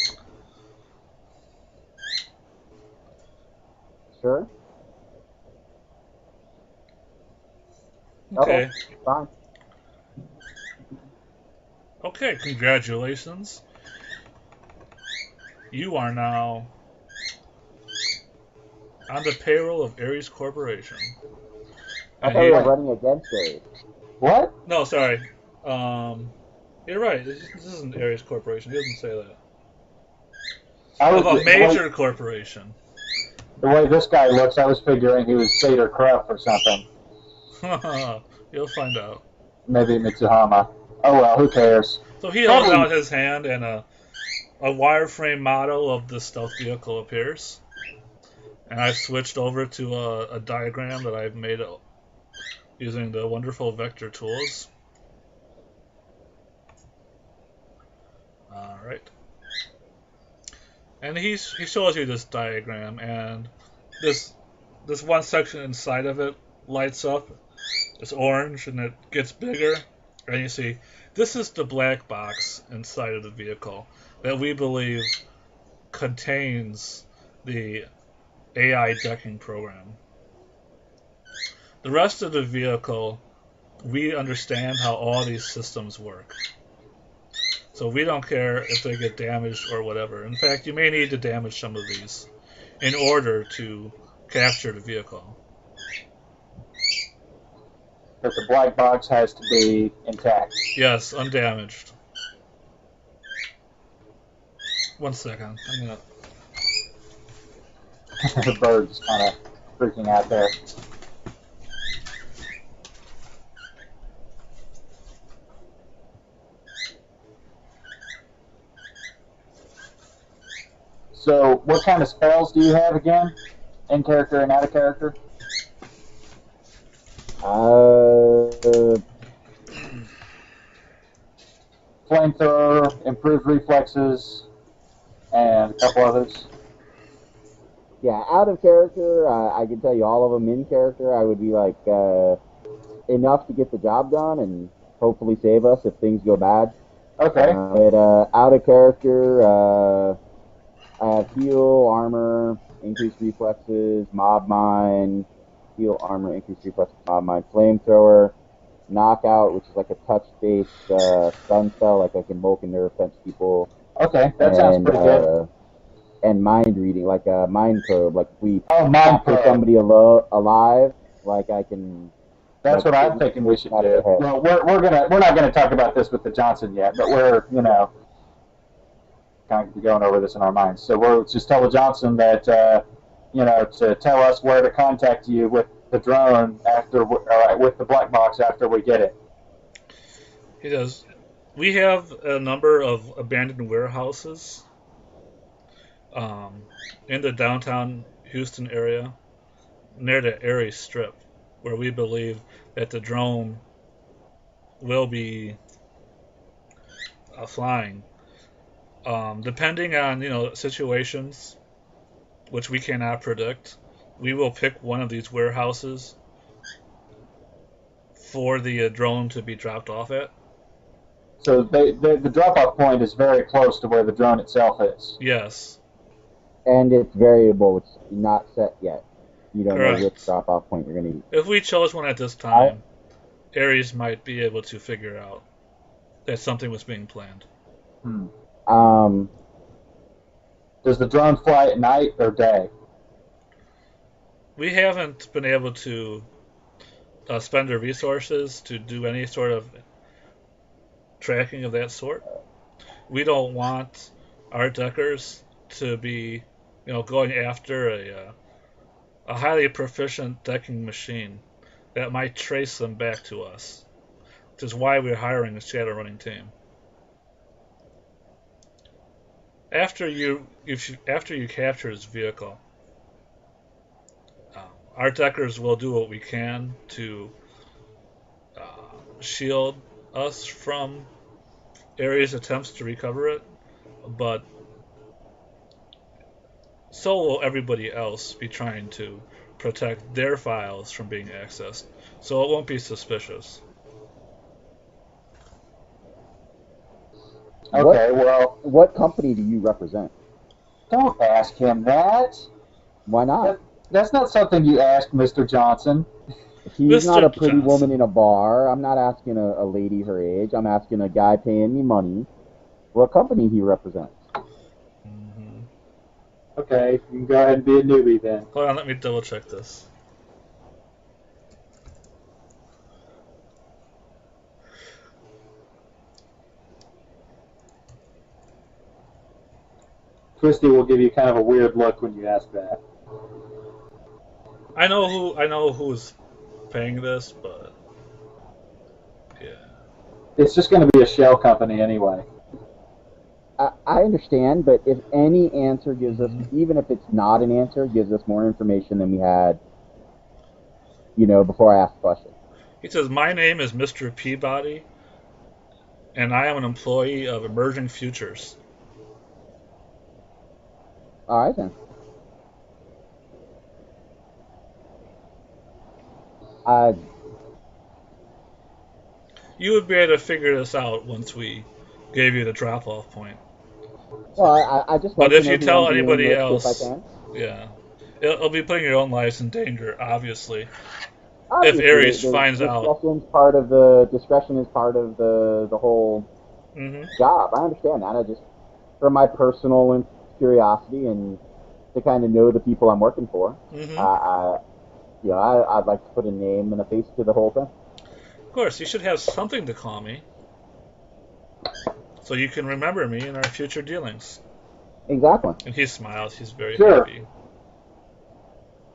Sure? Okay. Fine. Okay, congratulations. You are now on the payroll of Ares Corporation. I And thought we were running against Ares. What? No, sorry. You're right. This isn't Ares Corporation. He doesn't say that. Of a major corporation. The way this guy looks, I was figuring he was Seder Krupp or something. You'll find out. Maybe Mitsuhama. Oh well, who cares? So he holds out his hand, and a wireframe model of the stealth vehicle appears. And I've switched over to a diagram that I've made using the wonderful vector tools. Alright. And he shows you this diagram, and this one section inside of it lights up. It's orange, and it gets bigger. And you see, this is the black box inside of the vehicle that we believe contains the AI decking program. The rest of the vehicle, we understand how all these systems work. So we don't care if they get damaged or whatever. In fact, you may need to damage some of these in order to capture the vehicle. But the black box has to be intact. Yes, undamaged. 1 second. I'm gonna. The bird's kind of freaking out there. So, what kind of spells do you have again? In character and out of character? Flamethrower, improved reflexes, and a couple others. Yeah, out of character, I can tell you all of them. In character, I would be like enough to get the job done and hopefully save us if things go bad. Okay. But out of character, I have heal, armor, increased reflexes, mob mine, heal, armor, increased reflexes, mob mine, flamethrower, knockout, which is like a touch-based stun spell, like I can Vulcan nerve fence people. Okay, that sounds pretty good. And mind reading, like a mind probe, like if we mind probe. somebody alive, like I can. That's what I'm thinking we should do. Well, we're not gonna talk about this with the Johnson yet, but we're kind of going over this in our minds. So we'll just tell the Johnson that to tell us where to contact you with the drone with the black box after we get it. He does. We have a number of abandoned warehouses in the downtown Houston area, near the Erie Strip, where we believe that the drone will be flying. Depending on situations, which we cannot predict, we will pick one of these warehouses for the drone to be dropped off at. So the drop-off point is very close to where the drone itself is. Yes. And it's variable. It's not set yet. You don't Correct. know which drop-off point you're going to use. If we chose one at this time, Ares might be able to figure out that something was being planned. Does the drone fly at night or day? We haven't been able to spend the resources to do any sort of tracking of that sort. We don't want our deckers to be, going after a highly proficient decking machine that might trace them back to us, which is why we're hiring a Shadowrunning team. After you capture this vehicle, our deckers will do what we can to shield us from Ares' attempts to recover it, but so will everybody else be trying to protect their files from being accessed, so it won't be suspicious. Okay, what company do you represent? Don't ask him that. Why not? That's not something you ask Mr. Johnson. He's Mr. not a pretty Johnson. woman in a bar. I'm not asking a lady her age. I'm asking a guy paying me money what company he represents. Mm-hmm. Okay, you can go ahead and be a newbie then. Hold on, let me double check this. Christy will give you kind of a weird look when you ask that. I know who's paying this, but yeah. It's just going to be a shell company anyway. I understand, but if any answer gives us, even if it's not an answer, gives us more information than we had, before I asked the question. He says, "My name is Mr. Peabody, and I am an employee of Emerging Futures." All right then. I You would be able to figure this out once we gave you the drop-off point. well, I just But like to if know you who I'm tell dealing anybody with if I else, can. yeah, it'll be putting your own lives in danger, obviously. If Obviously, Ares finds out. discretion is part of the whole Hmm. job. I understand that. I just for my personal curiosity and to kind of know the people I'm working for. Hmm. I I'd like to put a name and a face to the whole thing. Of course, you should have something to call me so you can remember me in our future dealings. Exactly. And he smiles. He's very Sure. happy.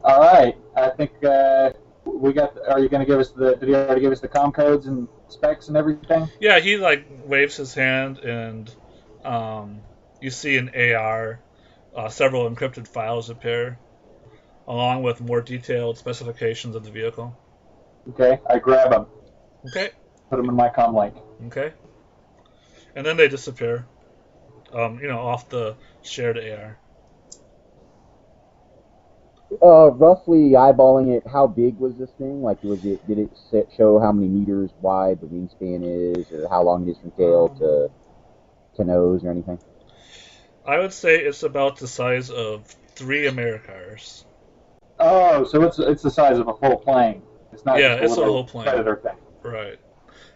All right. I think we got. Are you going to give us the? Did he already give us the com codes and specs and everything? Yeah, he like waves his hand, and um, you see an AR. Several encrypted files appear, along with more detailed specifications of the vehicle. Okay. I grab them. Okay, Put them in my com link. okay, and then they disappear. Off the shared AR. Roughly eyeballing it, how big was this thing? Like, did it show how many meters wide the wingspan is, or how long it is from tail to nose, or anything? I would say it's about the size of 3 Americars. Oh, so it's the size of a full plane. It's not Yeah, just a it's a little whole plane. predator thing. Right.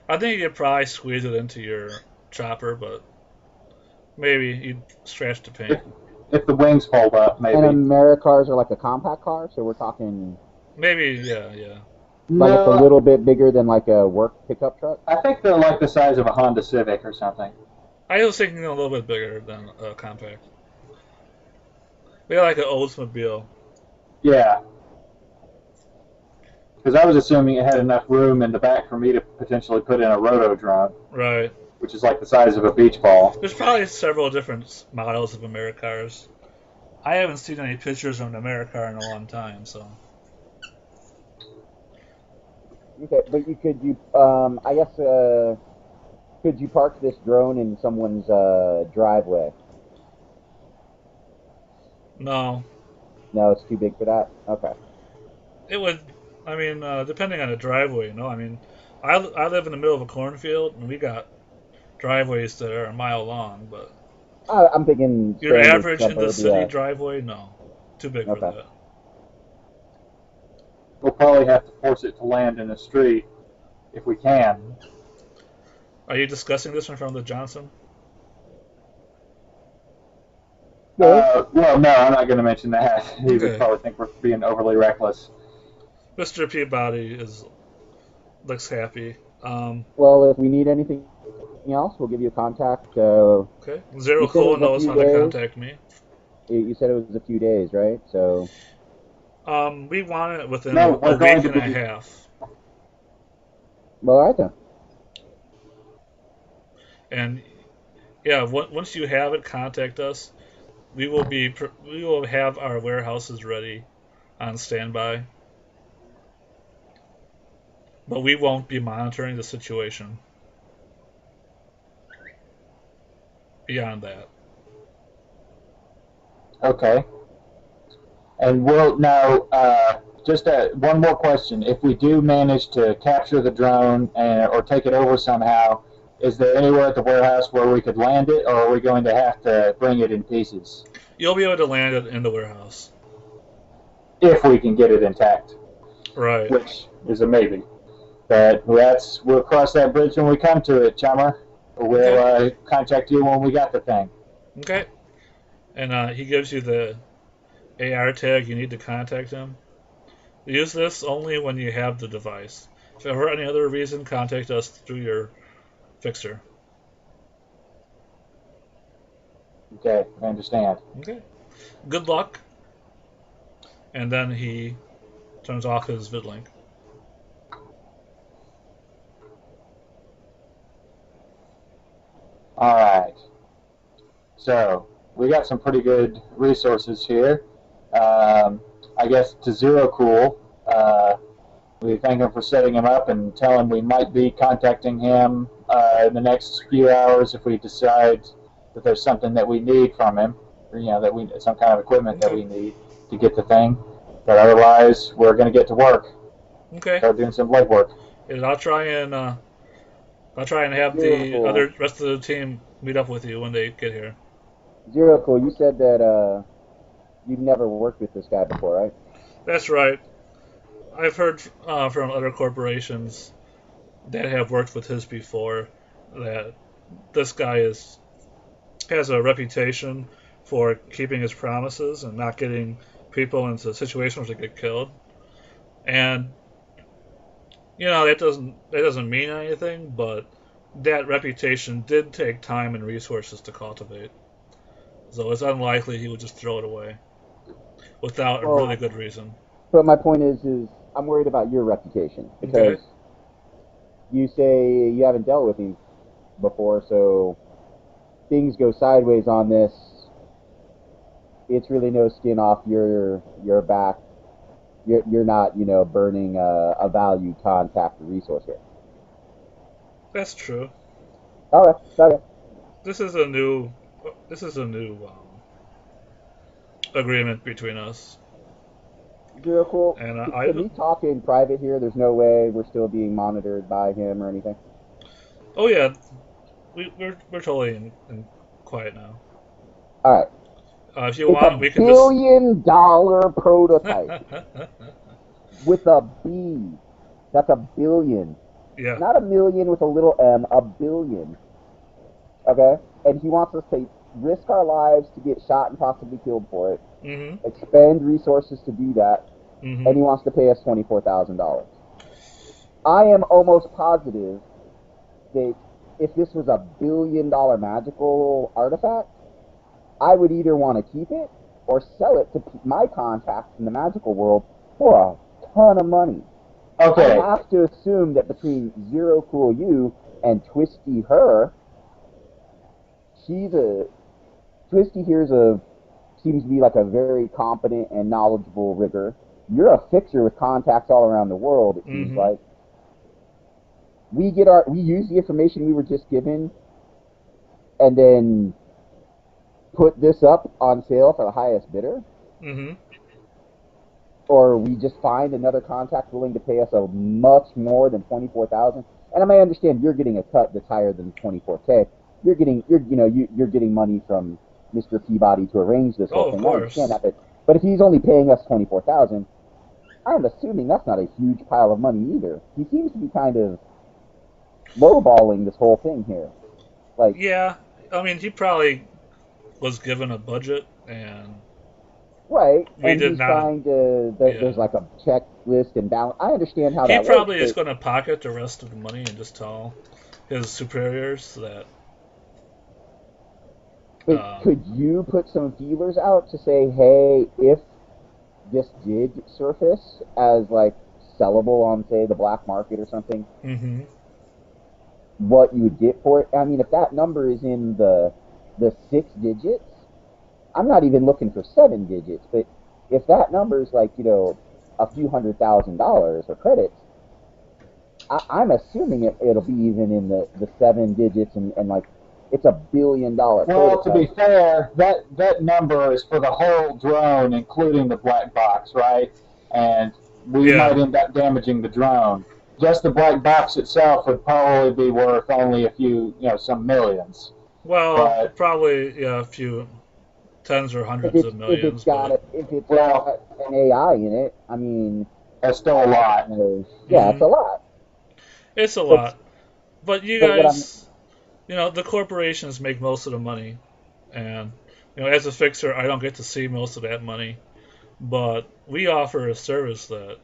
I think you could probably squeeze it into your chopper, but maybe you'd scratch the paint. If the wings fold up, And maybe. Americars are like a compact car, so we're talking Maybe, yeah, yeah. like it's a No, little bit bigger than like a work pickup truck. I think they're like the size of a Honda Civic or something. I was thinking a little bit bigger than a compact. Maybe like an Oldsmobile. Yeah, because I was assuming it had enough room in the back for me to potentially put in a roto drone, Right. which is like the size of a beach ball. There's probably several different models of Americars. I haven't seen any pictures of an Americar in a long time, so. Okay, but I guess could you park this drone in someone's driveway? No. No, it's too big for that. Okay. It would, depending on the driveway, I live in the middle of a cornfield, and we got driveways that are a mile long, but I'm thinking your standard average in the city suburbia. driveway, no. Too big for Okay. that. We'll probably have to force it to land in the street if we can. Are you discussing this in front of the Johnson? Well, no, I'm not going to mention that. He would Okay. probably think we're being overly reckless. Mr. Peabody looks happy. Well, if we need anything else, we'll give you a contact. Okay. Zero You said it Cool was a knows few how to days? contact me. You said it was a few days, right? So, We want it within No, a we're week going to and a be. half. well, all right then. And yeah, once you have it, contact us. We will have our warehouses ready on standby, but we won't be monitoring the situation beyond that. Okay. And we'll now, just one more question. If we do manage to capture the drone or take it over somehow, is there anywhere at the warehouse where we could land it, or are we going to have to bring it in pieces? You'll be able to land it in the warehouse. If we can get it intact, Right. which is a maybe. But we'll cross that bridge when we come to it, chummer. We'll contact you when we got the thing. Okay. And he gives you the AR tag you need to contact him. Use this only when you have the device. If for any other reason, contact us through your fixer. Okay, I understand. Okay. Good luck. And then he turns off his vidlink. All right. So we got some pretty good resources here. I guess to Zero Cool, we thank him for setting him up and tell him we might be contacting him in the next few hours if we decide that there's something that we need from him. that we some kind of equipment that we need to get the thing. But otherwise, we're going to get to work. Okay. Start doing some legwork. And I'll try and have Zero the Cool. other rest of the team meet up with you when they get here. Zero Cool, you said that you've never worked with this guy before, right? That's right. I've heard from other corporations that have worked with his before that this guy has a reputation for keeping his promises and not getting people into situations where they get killed. And that doesn't mean anything, but that reputation did take time and resources to cultivate. So it's unlikely he would just throw it away without a Well, really good reason. but my point is I'm worried about your reputation because Okay. you say you haven't dealt with him before, so things go sideways on this. It's really no skin off your back. You're not burning a valued contact or resource here. That's true. Okay. This is a new this is a new agreement between us, Zero Cool. and Can we talk in private here? There's no way we're still being monitored by him or anything. oh yeah, we're totally in quiet now. All right. If you It's want, a we can billion-dollar prototype just with a B. That's a billion. yeah. Not a million with a little m, a billion. Okay? And he wants us to risk our lives to get shot and possibly killed for it, Mhm. expend resources to do that, and he Mhm. wants to pay us $24,000. I am almost positive that if this was a billion-dollar magical artifact, I would either want to keep it or sell it to my contacts in the magical world for a ton of money. Okay. I have to assume that between Zero Cool You and Twisty Her, Twisty here's seems to be like a very competent and knowledgeable rigger. You're a fixer with contacts all around the world, it seems Mhm. like. We use the information we were just given and then put this up on sale for the highest bidder, Mhm. or we just find another contact willing to pay us a much more than 24,000. And I may understand you're getting a cut that's higher than 24K. You're getting money from Mr. Peabody to arrange this Oh, whole of thing. I understand course. that, but if he's only paying us 24,000, I'm assuming that's not a huge pile of money either. He seems to be kind of lowballing this whole thing here. Like, Yeah. I mean, he probably was given a budget, and right, we and did he's not. trying to, there's Yeah. like a checklist and balance. I understand how He that works, probably is but going to pocket the rest of the money and just tell his superiors that. could you put some feelers out to say, hey, if this did surface as like sellable on, say, the black market or something, Mhm. what you would get for it? I mean, if that number is in the 6 digits, I'm not even looking for 7 digits, but if that number is like, a few $100,000 or credits, I'm assuming it'll be even in the 7 digits and like it's a $1 billion Well, to be prototype. fair, that number is for the whole drone, including the black box, right? And we Yeah. might end up damaging the drone. Just the black box itself would probably be worth only a few, some millions. Well, But probably a few tens or If hundreds it's of millions, but got well, an AI in it, I mean, that's still a lot. yeah, it's mhm. a lot. It's a But lot. But you what I'm guys, the corporations make most of the money, and as a fixer, I don't get to see most of that money. But we offer a service that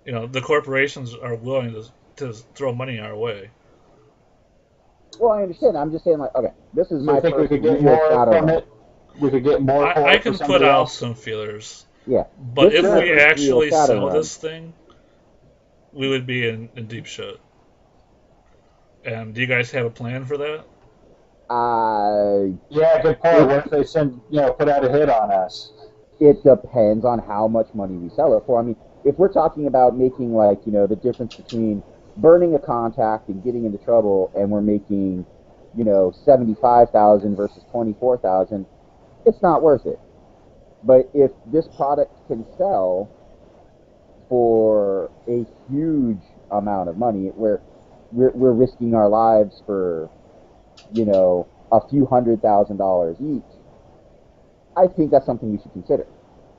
the corporations are willing to throw money our way. well, I understand. I'm just saying, like, okay, this is So you my think we first could get real more from Shadowrun. it? We could get more for I it for can put somebody out else? some feelers, Yeah, but this is if my Sure. we first real actually sell Shadowrun. this thing, we would be in deep shit. And do you guys have a plan for that? Uh, Yeah, good point. it What if they put out a hit on us? it depends on how much money we sell it for. I mean, if we're talking about making like the difference between burning a contact and getting into trouble, and we're making $75,000 versus $24,000, it's not worth it. But if this product can sell for a huge amount of money, where we're risking our lives for, a few $100,000 each, I think that's something we should consider.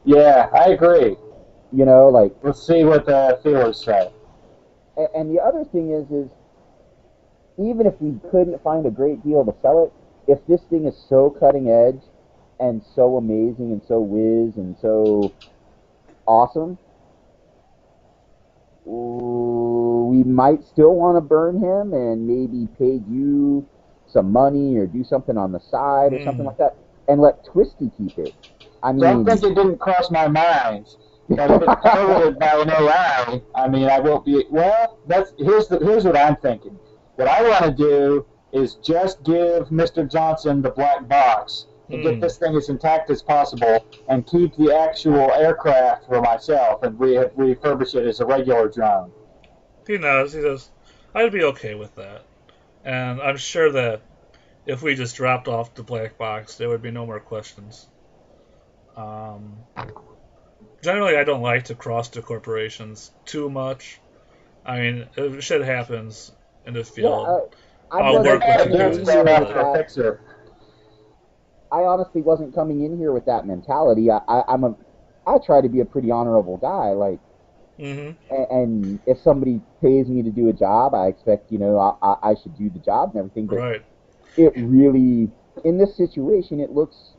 Yeah, I agree. Let's see what the feelers say. And the other thing is even if we couldn't find a great deal to sell it, if this thing is so cutting edge and so amazing and so whiz and so awesome, we might still want to burn him and maybe pay you some money or do something on the side or something like that, and let Twisty keep it. Don't think it didn't cross my mind. But if it's targeted by an AI, I won't be. Well, here's what I'm thinking. What I want to do is just give Mr. Johnson the black box and get this thing as intact as possible, and keep the actual aircraft for myself and refurbish it as a regular drone. He knows. He says, I'd be okay with that. And I'm sure that if we just dropped off the black box, there would be no more questions. Generally, I don't like to cross the corporations too much. If shit happens in the field, I'll work with you guys. I honestly wasn't coming in here with that mentality. I try to be a pretty honorable guy. And if somebody pays me to do a job, I expect I should do the job and everything. But right. It really, in this situation, it looks.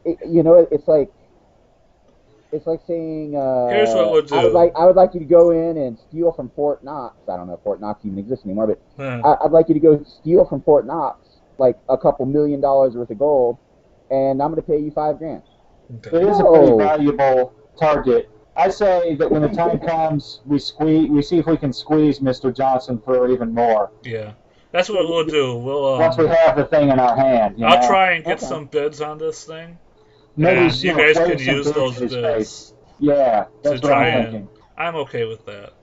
It's like saying, here's what we'll do. I would like you to go in and steal from Fort Knox. I don't know if Fort Knox even exists anymore, but I'd like you to go steal from Fort Knox like a couple $1 million worth of gold, and I'm going to pay you $5,000. Okay. It is a pretty valuable target. I say that when the time comes, we see if we can squeeze Mr. Johnson for even more. Yeah, that's what we'll do. Once we have the thing in our hand. I'll try and get some bids on this thing. Maybe you guys can use those bids. Yeah, that's what I'm thinking. I'm okay with that.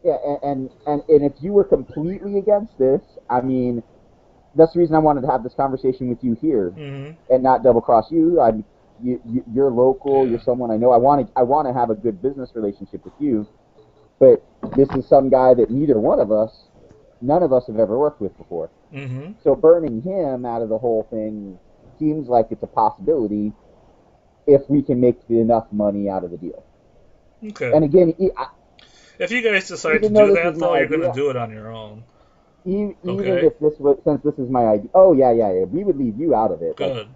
Yeah, and if you were completely against this, that's the reason I wanted to have this conversation with you here and not double cross you. You're local. Yeah. You're someone I know. I want to have a good business relationship with you, but this is some guy that none of us have ever worked with before. So burning him out of the whole thing seems like it's a possibility if we can make enough money out of the deal. Okay. And again, if you guys decide to do that, though, you're going to do it on your own. Even if since this is my idea. Oh yeah, we would leave you out of it. Good.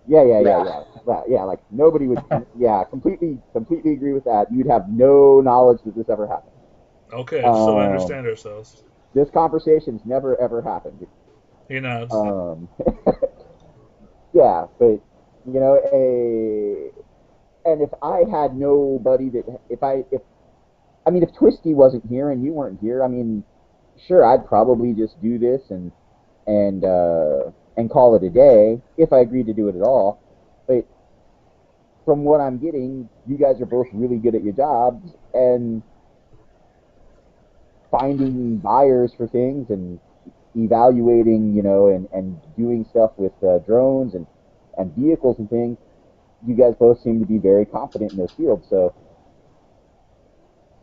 Yeah. Like nobody would. Yeah, completely agree with that. You'd have no knowledge that this ever happened. Okay, so I understand ourselves. This conversation's never ever happened. He nods. Yeah, but and if I had nobody if Twisty wasn't here and you weren't here, sure, I'd probably just do this and call it a day if I agreed to do it at all. But from what I'm getting, you guys are both really good at your jobs and finding buyers for things and evaluating, and doing stuff with drones and vehicles and things. You guys both seem to be very confident in those fields, so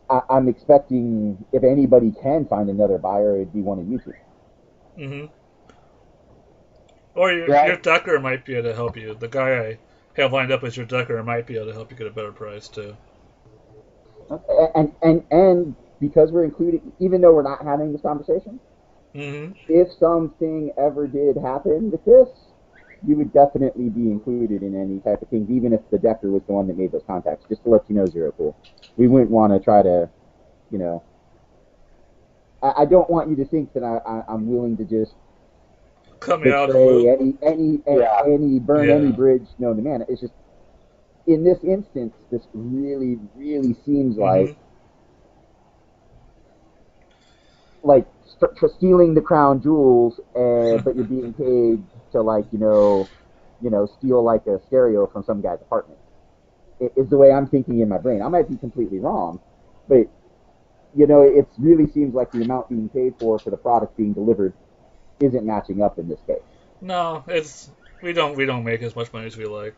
I'm expecting if anybody can find another buyer, it'd be one of you two. Or your Decker might be able to help you. The guy I have lined up as your Decker might be able to help you get a better price too. And because we're including, even though we're not having this conversation, if something ever did happen with this, you would definitely be included in any type of things, even if the Decker was the one that made those contacts. Just to let you know, Zero Cool, we wouldn't want to try to, I don't want you to think that I'm willing to just cut me out any burn any bridge known to man. It's just in this instance, this really, really seems like stealing the crown jewels, but you're being paid to steal like a stereo from some guy's apartment. Is the way I'm thinking in my brain. I might be completely wrong, but it really seems like the amount being paid for the product being delivered isn't matching up in this case. No, it's we don't make as much money as we like.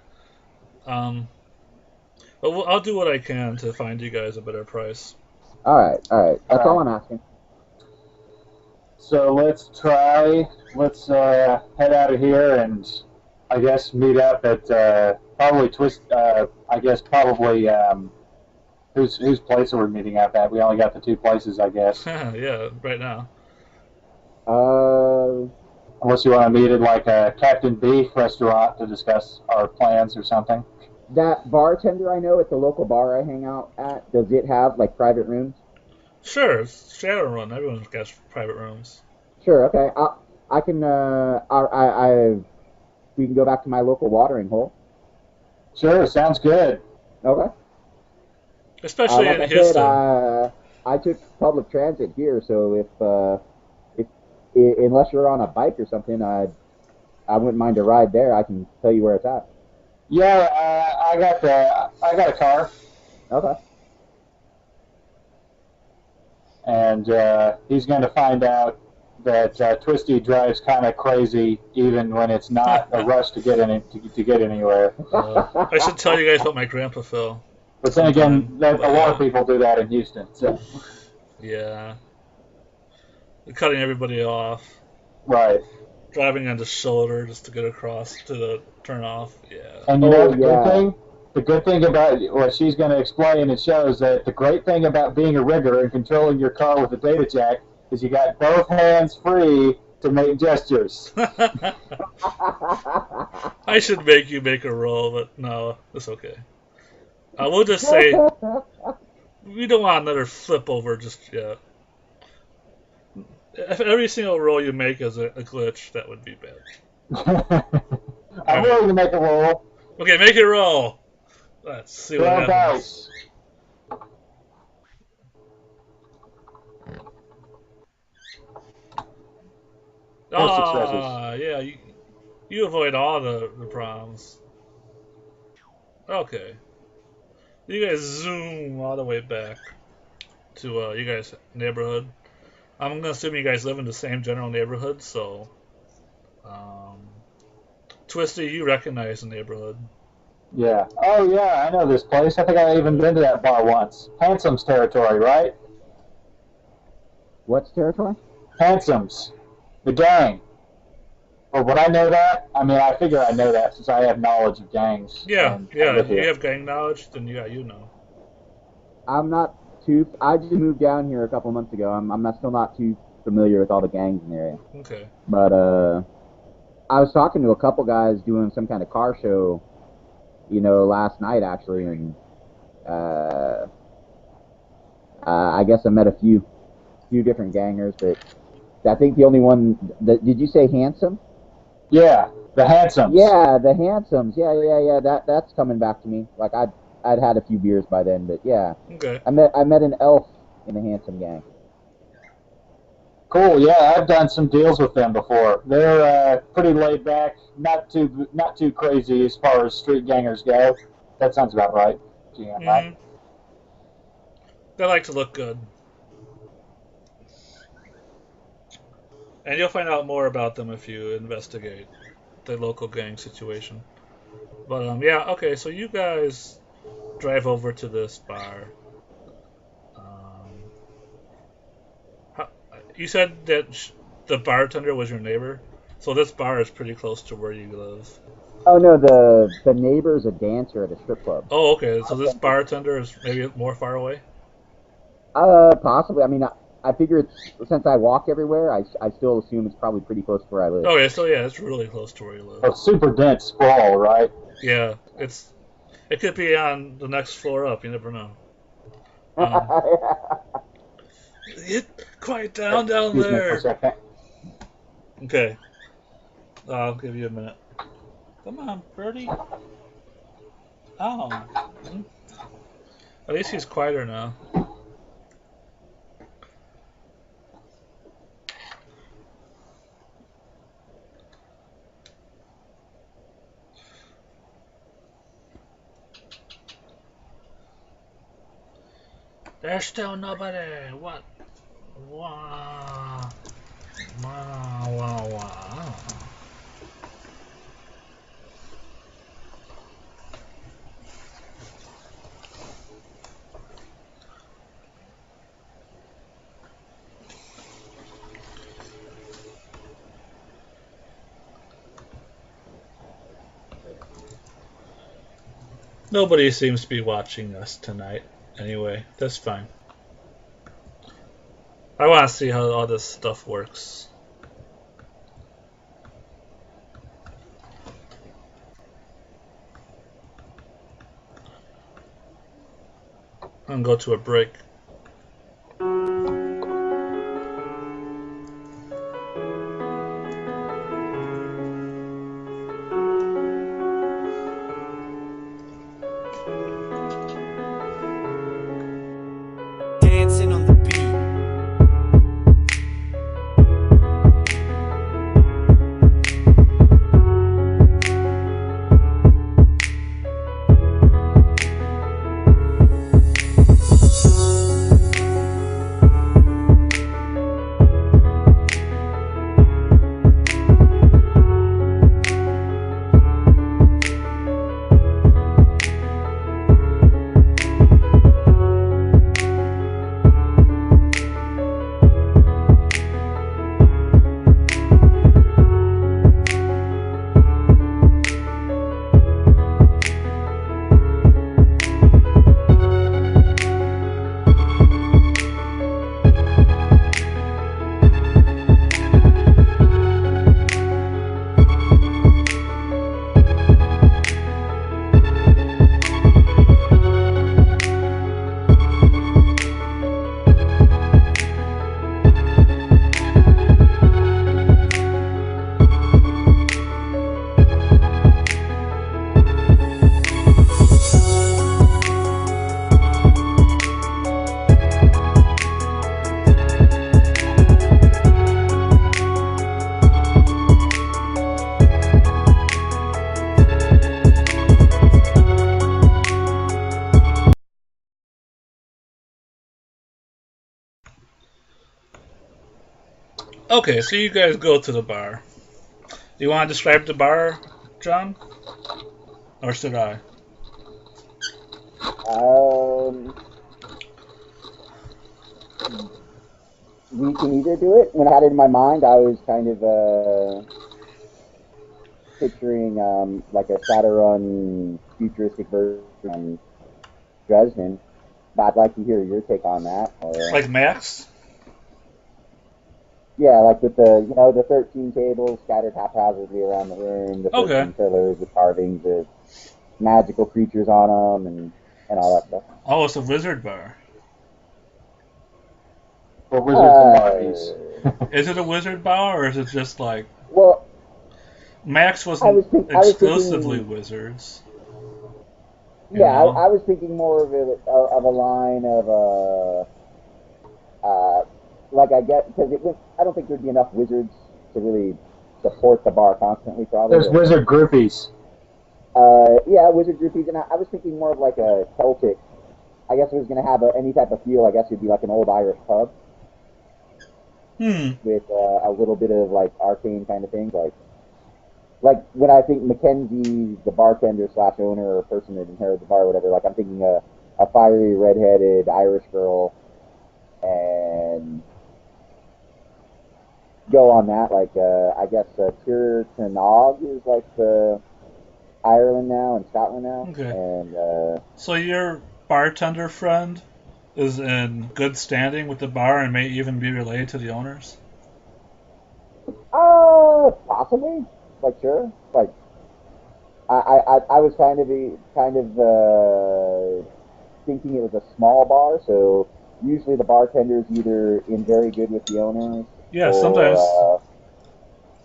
Um, but I'll do what I can to find you guys a better price. All right, all right. All That's all right. I'm asking. So let's head out of here and I guess meet up at probably Twist. I guess probably whose place are we meeting up at? We only got the two places, I guess. Yeah, right now. Uh, Unless you want to meet at like a Captain Beef restaurant to discuss our plans or something. that bartender I know at the local bar I hang out at, does it have like private rooms? Sure, it's Shadowrun. Everyone's got private rooms. Sure. Okay. I can. We can go back to my local watering hole. Sure, sounds good. Okay. Especially Like in I said, Houston. I took public transit here, so if unless you're on a bike or something, I wouldn't mind a ride there. I can tell you where it's at. Yeah, I got a car, Okay. and he's going to find out that Twisty drives kind of crazy, even when it's not a rush to get to get anywhere. I should tell you guys about my grandpa Phil. But then again, a lot of Yeah. people do that in Houston. So Yeah. They're cutting everybody off. right. Driving on the shoulder just to get across to the turn off. Yeah. And you know Oh yeah. the good thing about what she's going to explain and show is that the great thing about being a rigger and controlling your car with a data jack is you got both hands free to make gestures. I should make you make a roll, but no, it's okay. I will just say we don't want another flip over just yet. If every single roll you make is a glitch, that would be bad. I'm willing to make a roll. Okay, make it roll. Let's see what Roll happens. dice. Four successes. Yeah, you avoid all the problems. Okay. You guys zoom all the way back to you guys' neighborhood. I'm gonna assume you guys live in the same general neighborhood, so um, Twisty, you recognize the neighborhood. Yeah. Oh yeah, I know this place. I think I've even been to that bar once. Handsome's territory, right? What's territory? Handsome's, the gang. Or would I know that? I mean, I figure I know that since I have knowledge of gangs. Yeah, And I yeah. live You here. have gang knowledge, then yeah, you know. I'm not too. I just moved down here a couple months ago. I'm not, still not too familiar with all the gangs in the area. Okay. But I was talking to a couple guys doing some kind of car show, last night actually, and I guess I met a few different gangers, but I think the only one that did you say Handsome? Yeah, the Handsomes. Yeah, the Handsomes. Yeah. That's coming back to me. Like I'd had a few beers by then, but yeah, Okay. I met an elf in the Handsome gang. Cool. Yeah, I've done some deals with them before. They're pretty laid back, not too crazy as far as street gangers go. That sounds about right. Yeah, right. Mm-hmm. They like to look good. And you'll find out more about them if you investigate the local gang situation. But yeah, okay. So you guys drive over to this bar. How, you said that the bartender was your neighbor, so this bar is pretty close to where you live. Oh no, the neighbor's a dancer at a strip club. Oh, okay. So this bartender is maybe more far away. Possibly. I mean, I figure since I walk everywhere, I still assume it's probably pretty close to where I live. Okay, so yeah, it's really close to where you live. A super dense sprawl, right? Yeah, it could be on the next floor up. You never know. Quiet down Excuse me for a there. second. Okay, I'll give you a minute. Come on, Birdie. Oh, at least he's quieter now. There's still nobody. What? Wow. Wow, wow, wow. Nobody seems to be watching us tonight. Anyway, that's fine. I want to see how all this stuff works. I'm going to go to a break. Dancing on the beat. Okay, so you guys go to the bar. Do you want to describe the bar, John? Or should I? We can either do it. When I had it in my mind, I was kind of picturing like a Shadowrun futuristic version of Dresden. But I'd like to hear your take on that. Or, Like Max? yeah, like with the 13 tables scattered haphazardly around the room, the 13 Okay. pillars with carvings of magical creatures on them, and all that stuff. Oh, it's a wizard bar. For wizards and wannabes. Is it a wizard bar, or is it just like Well, Max I wasn't was exclusively thinking, wizards? yeah, You know? I was thinking more of a line of like I get because I don't think there'd be enough wizards to really support the bar constantly. Probably. There's wizard groupies. Yeah, wizard groupies, and I was thinking more of like a Celtic. I guess if it was going to have any type of feel, I guess it'd be like an old Irish pub with a little bit of like arcane kind of things, like when I think Mackenzie, the bartender slash owner or person that inherited the bar, or whatever. Like I'm thinking a fiery redheaded Irish girl, and go on that. Like I guess Tir Tanog is like Ireland now and Scotland now, Okay. and So your bartender friend is in good standing with the bar and may even be related to the owners? possibly, like sure, like I was kind of thinking it was a small bar, so usually the bartender's either in very good with the owners, Yeah, or, sometimes.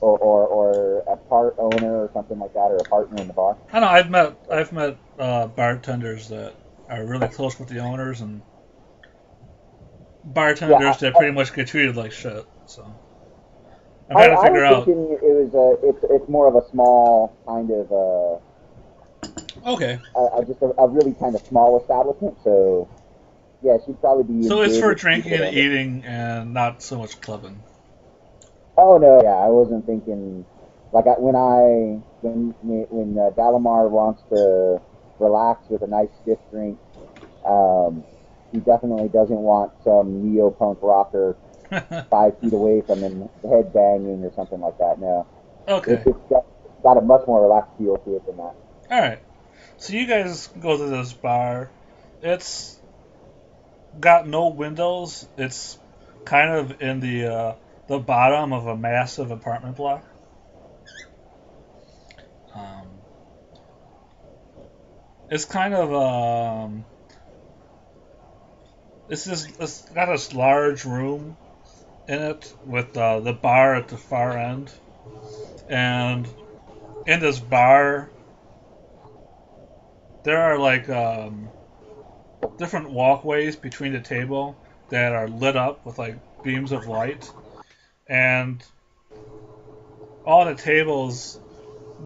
Or a part owner or something like that, or a partner in the bar. I know I've met bartenders that are really close with the owners, and bartenders that pretty much get treated like shit. So I'm trying to I figure was out. thinking it was it's more of a small kind of Okay, just a really kind of small establishment. So yeah, she'd probably be. so in it's good for with people drinking and that own it. eating and not so much clubbing. Oh no, yeah, I wasn't thinking like when Dalamar wants to relax with a nice stiff drink. Um, he definitely doesn't want some neo-punk rocker 5 feet away from him, head banging or something like that. No, Okay. it's got a much more relaxed feel to it than that. All right. So you guys go to this bar. It's got no windows. It's kind of in the bottom of a massive apartment block. Um, it's kind of it's got this large room in it with the bar at the far end, and in this bar there are like different walkways between the table that are lit up with like beams of light, and all the tables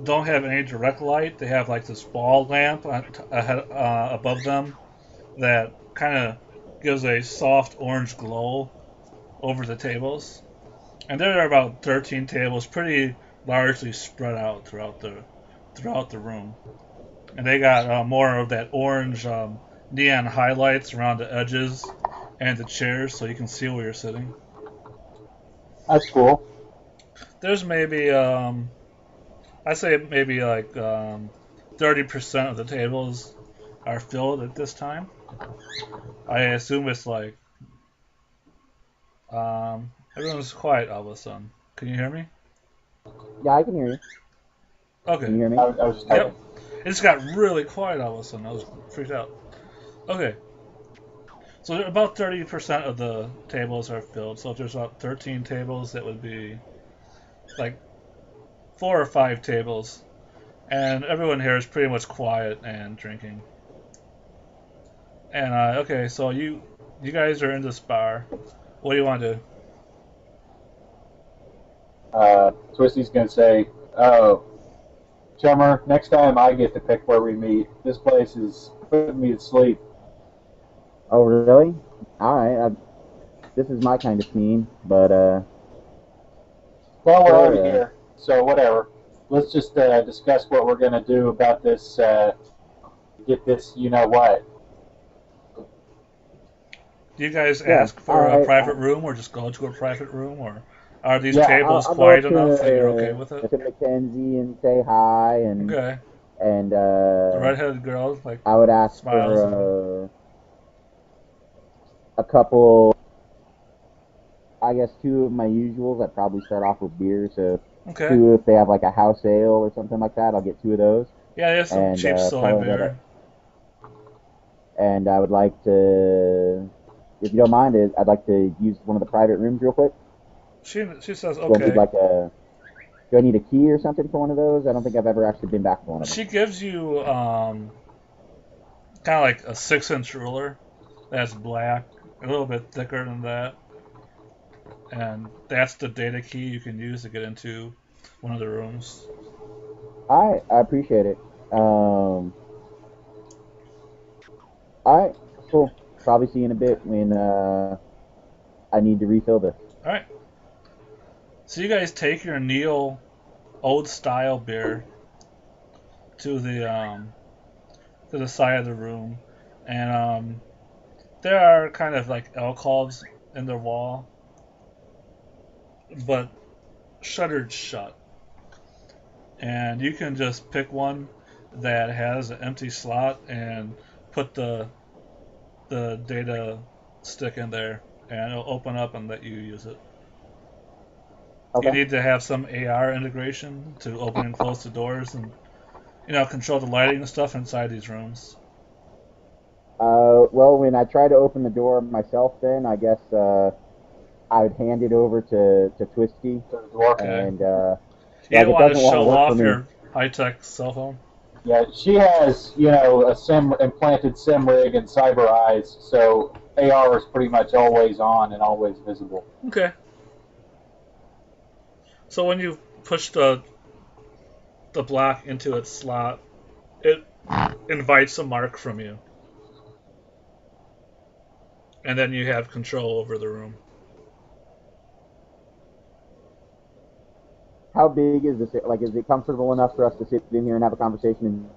don't have any direct light. They have like this ball lamp above them that kind of gives a soft orange glow over the tables. And there are about 13 tables, pretty largely spread out throughout the room. And they got more of that orange neon highlights around the edges and the chairs, so you can see where you're sitting. That's cool. There's maybe I say maybe like 30% of the tables are filled at this time. I assume it's like everyone's quiet all of a sudden. Can you hear me? Yeah, I can hear you. Can Okay. you hear me? I was just Yep. typing. It just got really quiet all of a sudden. I was freaked out. Okay. So about 30% of the tables are filled. So if there's about 13 tables, that would be like 4 or 5 tables. And everyone here is pretty much quiet and drinking. And okay, so you guys are in this bar. What do you want to do? Twisty's gonna say, "Oh, Chummer, next time I get to pick where we meet. This place is putting me to sleep." Oh, really? All right. This is my kind of scene, but Well, we're already sure. here, so whatever. Let's just discuss what we're gonna do about this. Get this, you know what? Do you guys Yeah. ask All for a right. private room or just go to a private room? Or are these Yeah, tables I'll go quiet up enough that you're okay with it? to Mackenzie and say hi, Okay. and The redheaded girl like I would ask smiles at you. for a couple. I guess two of my usuals. I'd probably start off with beer, so Okay. two if they have like a house ale or something like that. I'll get two of those, Yeah, there's some and cheap soy tell her that. beer. And I would like to, if you don't mind, I'd like to use one of the private rooms real quick. She says Do I need okay. like a Do I need a key or something for one of those? I don't think I've ever actually been back to one of them. She gives you kind of like a 6-inch ruler that's black, a little bit thicker than that, and that's the data key you can use to get into one of the rooms. I appreciate it. All right, cool. Probably see you in a bit when I need to refill this. All right. So you guys take your Neil old style beer to the side of the room, and there are kind of like alcoves in the wall, but shuttered shut. And you can just pick one that has an empty slot and put the data stick in there, and it'll open up and let you use it. You Okay. need to have some AR integration to open and close the doors and control the lighting and stuff inside these rooms. Well, when I try to open the door myself, then I guess I would hand it over to Twisty, To the dwarf. Okay. and You like don't it want to doesn't want to show work for off me. your high-tech cell phone. Yeah, she has, a sim implanted sim rig and cyber eyes, so AR is pretty much always on and always visible. Okay. So when you push the block into its slot, it invites a mark from you, and then you have control over the room. how big is this? Like, is it comfortable enough for us to sit in here and have a conversation?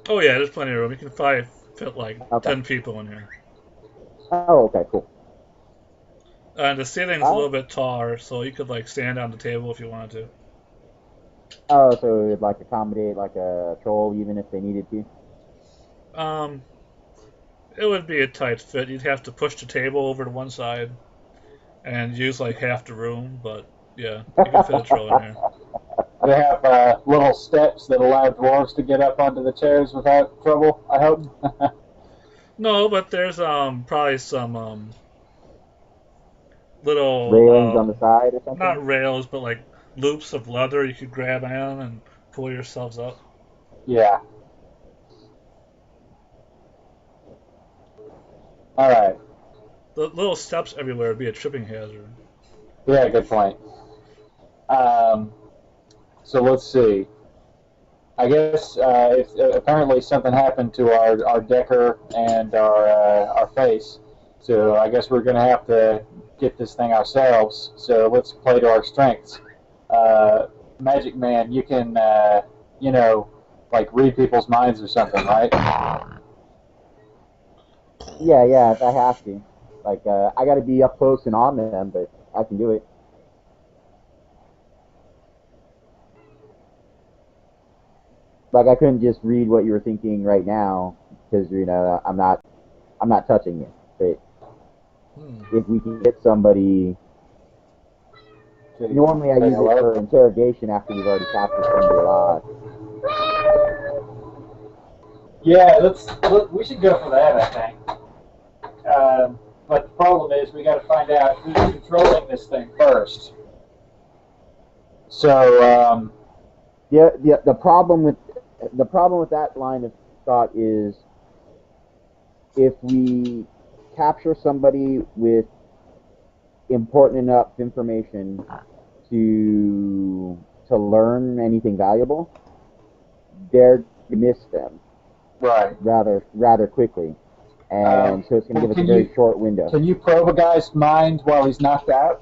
Oh yeah, there's plenty of room. You can probably fit like Okay. 10 people in here. Oh, okay, cool. And the ceiling's a All little right. bit taller, so you could like stand on the table if you wanted to. Oh, so it'd like accommodate like a troll even if they needed to. Um, it would be a tight fit. You'd have to push the table over to one side and use like half the room, but yeah, you could fit a troll in here. They have little steps that allow dwarves to get up onto the chairs without trouble, I hope. No, but there's probably some little Railings on the side or something. not rails, but like loops of leather you could grab on and pull yourselves up. Yeah. All right. The little steps everywhere would be a tripping hazard. Yeah, good point. Um, so let's see. I guess if, apparently something happened to our decker and our face, so I guess we're going to have to get this thing ourselves. So let's play to our strengths. Uh, Magic Man, you can you know like read people's minds or something, right? Yeah, yeah, if I have to. Like, I got to be up close and on them, but I can do it. Like, I couldn't just read what you were thinking right now because I'm not touching you. But Hmm. if we can get somebody, normally I Say use it hello. for interrogation after we've already captured somebody alive. Yeah, we should go for that. I think. But the problem is we got to find out who's controlling this thing first. So The problem with that line of thought is if we capture somebody with important enough information to learn anything valuable, they're gonna miss them right. rather quickly, and so it's going to Well, give us a very short window. can you probe a guy's mind while he's knocked out?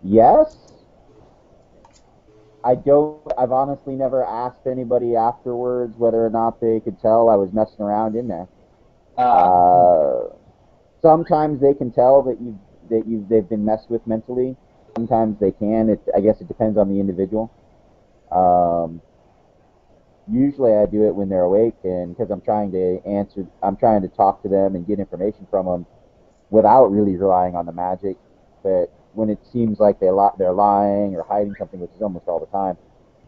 Yes. I've honestly never asked anybody afterwards whether or not they could tell I was messing around in there. Sometimes they can tell they've been messed with mentally. Sometimes they can. I guess it depends on the individual. Usually I do it when they're awake, and because I'm trying to talk to them and get information from them without really relying on the magic. But when it seems like they're lying or hiding something, which is almost all the time,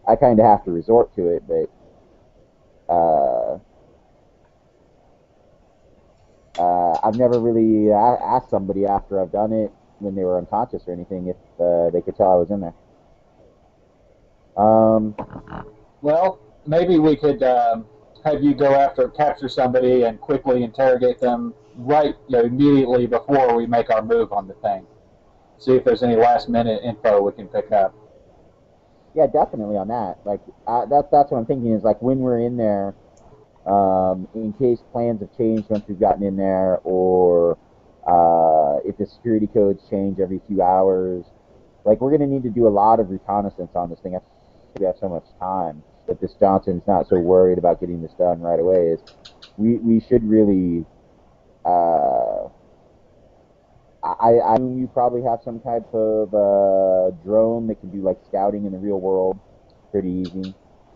I kind of have to resort to it. But I've never really asked somebody after I've done it when they were unconscious or anything if they could tell I was in there. Well, maybe we could have you go capture somebody and quickly interrogate them immediately before we make our move on the thing. See if there's any last minute info we can pick up. Yeah, definitely on that. Like that's what I'm thinking is like when we're in there, in case plans have changed once we've gotten in there, or if the security codes change every few hours. Like we're gonna need to do a lot of reconnaissance on this thing. We have so much time that this Johnson's not so worried about getting this done right away. Is we should really. I assume you probably have some type of drone that can do like scouting in the real world. Pretty easy.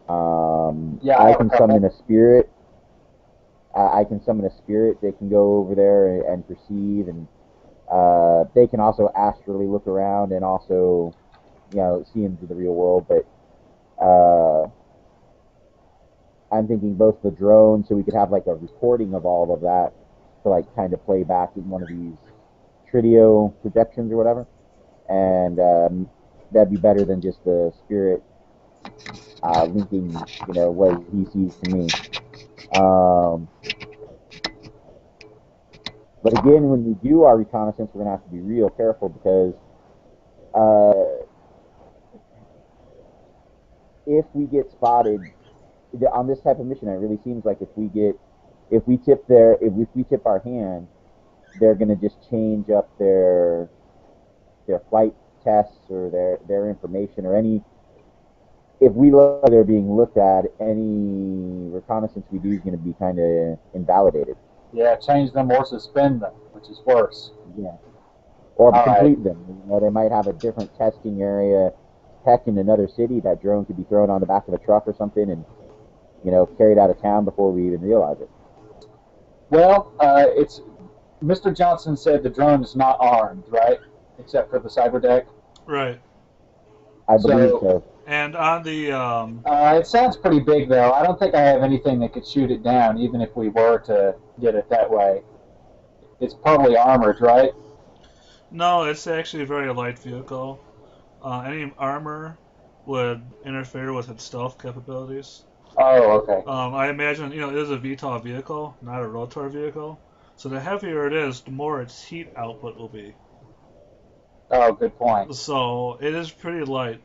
Yeah, I can summon a spirit. I can summon a spirit that can go over there and perceive, and they can also astrally look around and also, see into the real world. But I'm thinking both the drone, so we could have like a recording of all of that to like kind of play back in one of these Tritio projections or whatever, and that'd be better than just the spirit linking, what he sees to me. But again, when we do our reconnaissance, we're gonna have to be real careful because if we get spotted on this type of mission, it really seems like if we tip our hand, they're going to just change up their flight tests or their information or any. If we look, they're being looked at, any reconnaissance we do is going to be kind of invalidated. Yeah, change them or suspend them, which is worse. Yeah. Or All complete right. them. You know, they might have a different testing area. Heck, in another city, that drone could be thrown on the back of a truck or something and, you know, carried out of town before we even realize it. Well, it's Mr. Johnson said the drone is not armed, right? Except for the cyber deck. Right. I believe so. And on the It sounds pretty big, though. I don't think I have anything that could shoot it down, even if we were to get it that way. It's probably armored, right? no, it's actually a very light vehicle. Any armor would interfere with its stealth capabilities. Oh, okay. I imagine, it is a VTOL vehicle, not a rotor vehicle. So the heavier it is, the more its heat output will be. Oh, good point. So it is pretty light.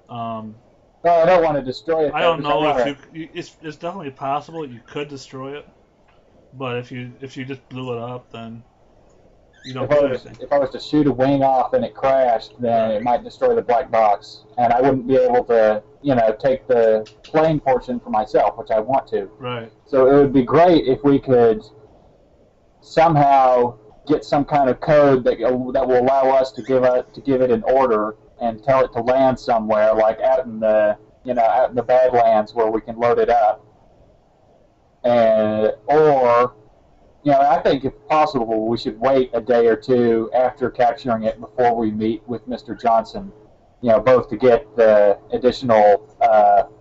Um, No, I don't want to destroy it. I don't know if wanna... it's definitely possible you could destroy it, but if you just blew it up, then you don't do anything. If I was to shoot a wing off and it crashed, then it might destroy the black box, and I wouldn't be able to, take the plane portion for myself, which I want to. Right. So it would be great if we could somehow get some kind of code that will allow us to give it an order and tell it to land somewhere, like out in the Badlands where we can load it up, or I think if possible, we should wait a day or two after capturing it before we meet with Mr. Johnson. Both to get the additional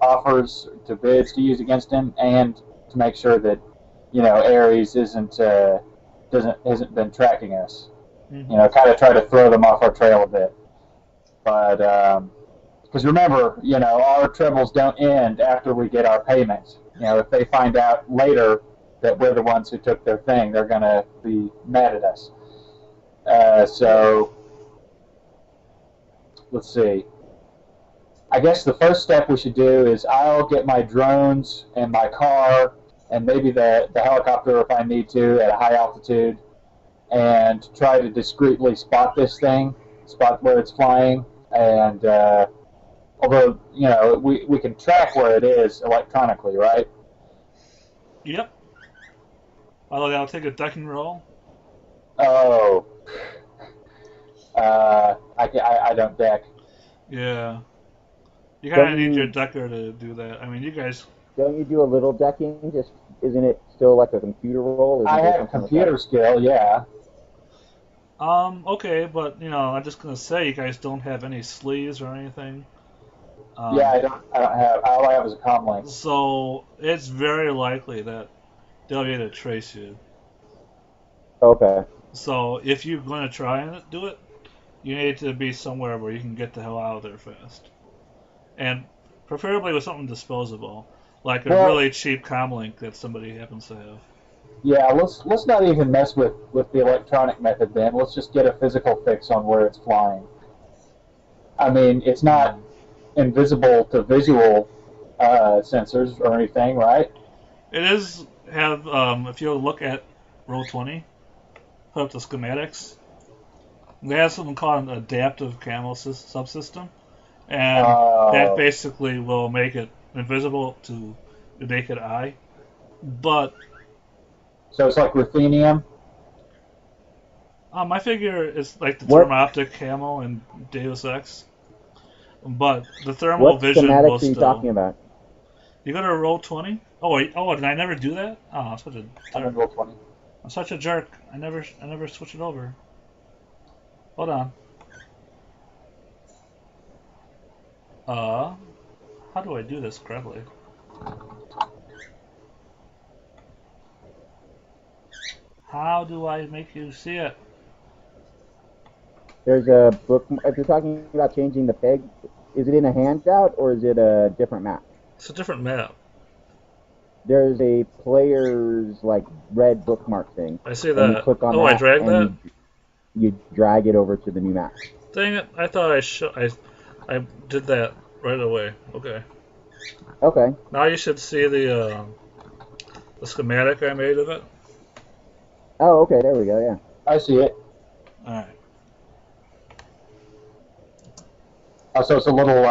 offers to bids to use against him, and to make sure that Ares hasn't been tracking us. Mm-hmm. Kind of try to throw them off our trail a bit. But because remember, our troubles don't end after we get our payment. If they find out later that we're the ones who took their thing, they're going to be mad at us. So let's see. I guess the first step we should do is I'll get my drones and my car and maybe the helicopter if I need to at a high altitude, and try to discreetly spot this thing, spot where it's flying. And although we can track where it is electronically, right? Yep. I'll take a decking roll. Oh, I don't deck. Yeah. You kind of need your decker to do that. I mean, you guys. Don't you do a little decking? Isn't it still like a computer roll? I have computer skill, yeah. Okay, but I'm just gonna say you guys don't have any sleeves or anything. Yeah, I don't have. All I have is a comm link. So it's very likely that they'll be able to trace you. Okay. So if you're going to try and do it, you need to be somewhere where you can get the hell out of there fast, and preferably with something disposable, like a really cheap comm link that somebody happens to have. Yeah, let's not even mess with the electronic method then. Let's just get a physical fix on where it's flying. I mean, it's not invisible to visual sensors or anything, right? It is have if you look at Roll20, put up the schematics. They have something called an adaptive camo subsystem, and that basically will make it invisible to the naked eye. But so it's like ruthenium. I figure it's like the thermo-optic camo in Deus Ex, but the thermal vision will What schematics are you talking about? You go to Roll20. Oh, did I never do that? Oh, I'm such a jerk. Roll20. I'm such a jerk. I never switch it over. Hold on. How do I do this correctly? How do I make you see it? There's a book. If you're talking about changing the peg, is it in a handout or is it a different map? It's a different map. There's a player's red bookmark thing. I see that. And you click on that, I drag that? You drag it over to the new map. Dang it! I thought I did that right away. Okay. Okay. Now you should see the schematic I made of it. Oh, okay. There we go. Yeah. I see it. All right. So it's a little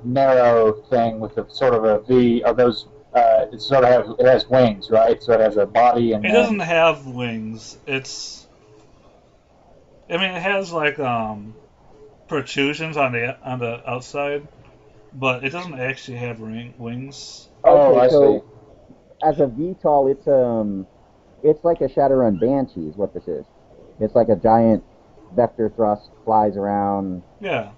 narrow thing with a sort of a V. Are those? It has wings, right? So it has a body and It then. doesn't have wings. I mean, it has like protrusions on the outside, but it doesn't actually have wings. Oh, Okay, I see. so as a VTOL, it's like a Shadowrun Banshee is what this is. It's like a giant vector thrust, flies around. Yeah.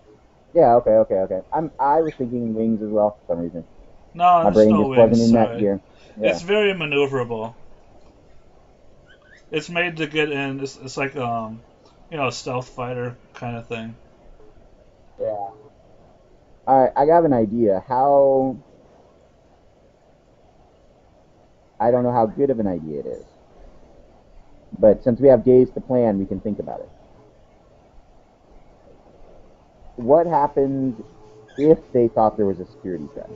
Yeah, okay. I was thinking wings as well for some reason. No, My there's brain no just wings. wasn't in that Sorry. gear. Yeah. It's very maneuverable. It's made to get in. It's like a stealth fighter kind of thing. Yeah. All right, I got an idea. I don't know how good of an idea it is, but since we have days to plan, we can think about it. What happens if they thought there was a security threat?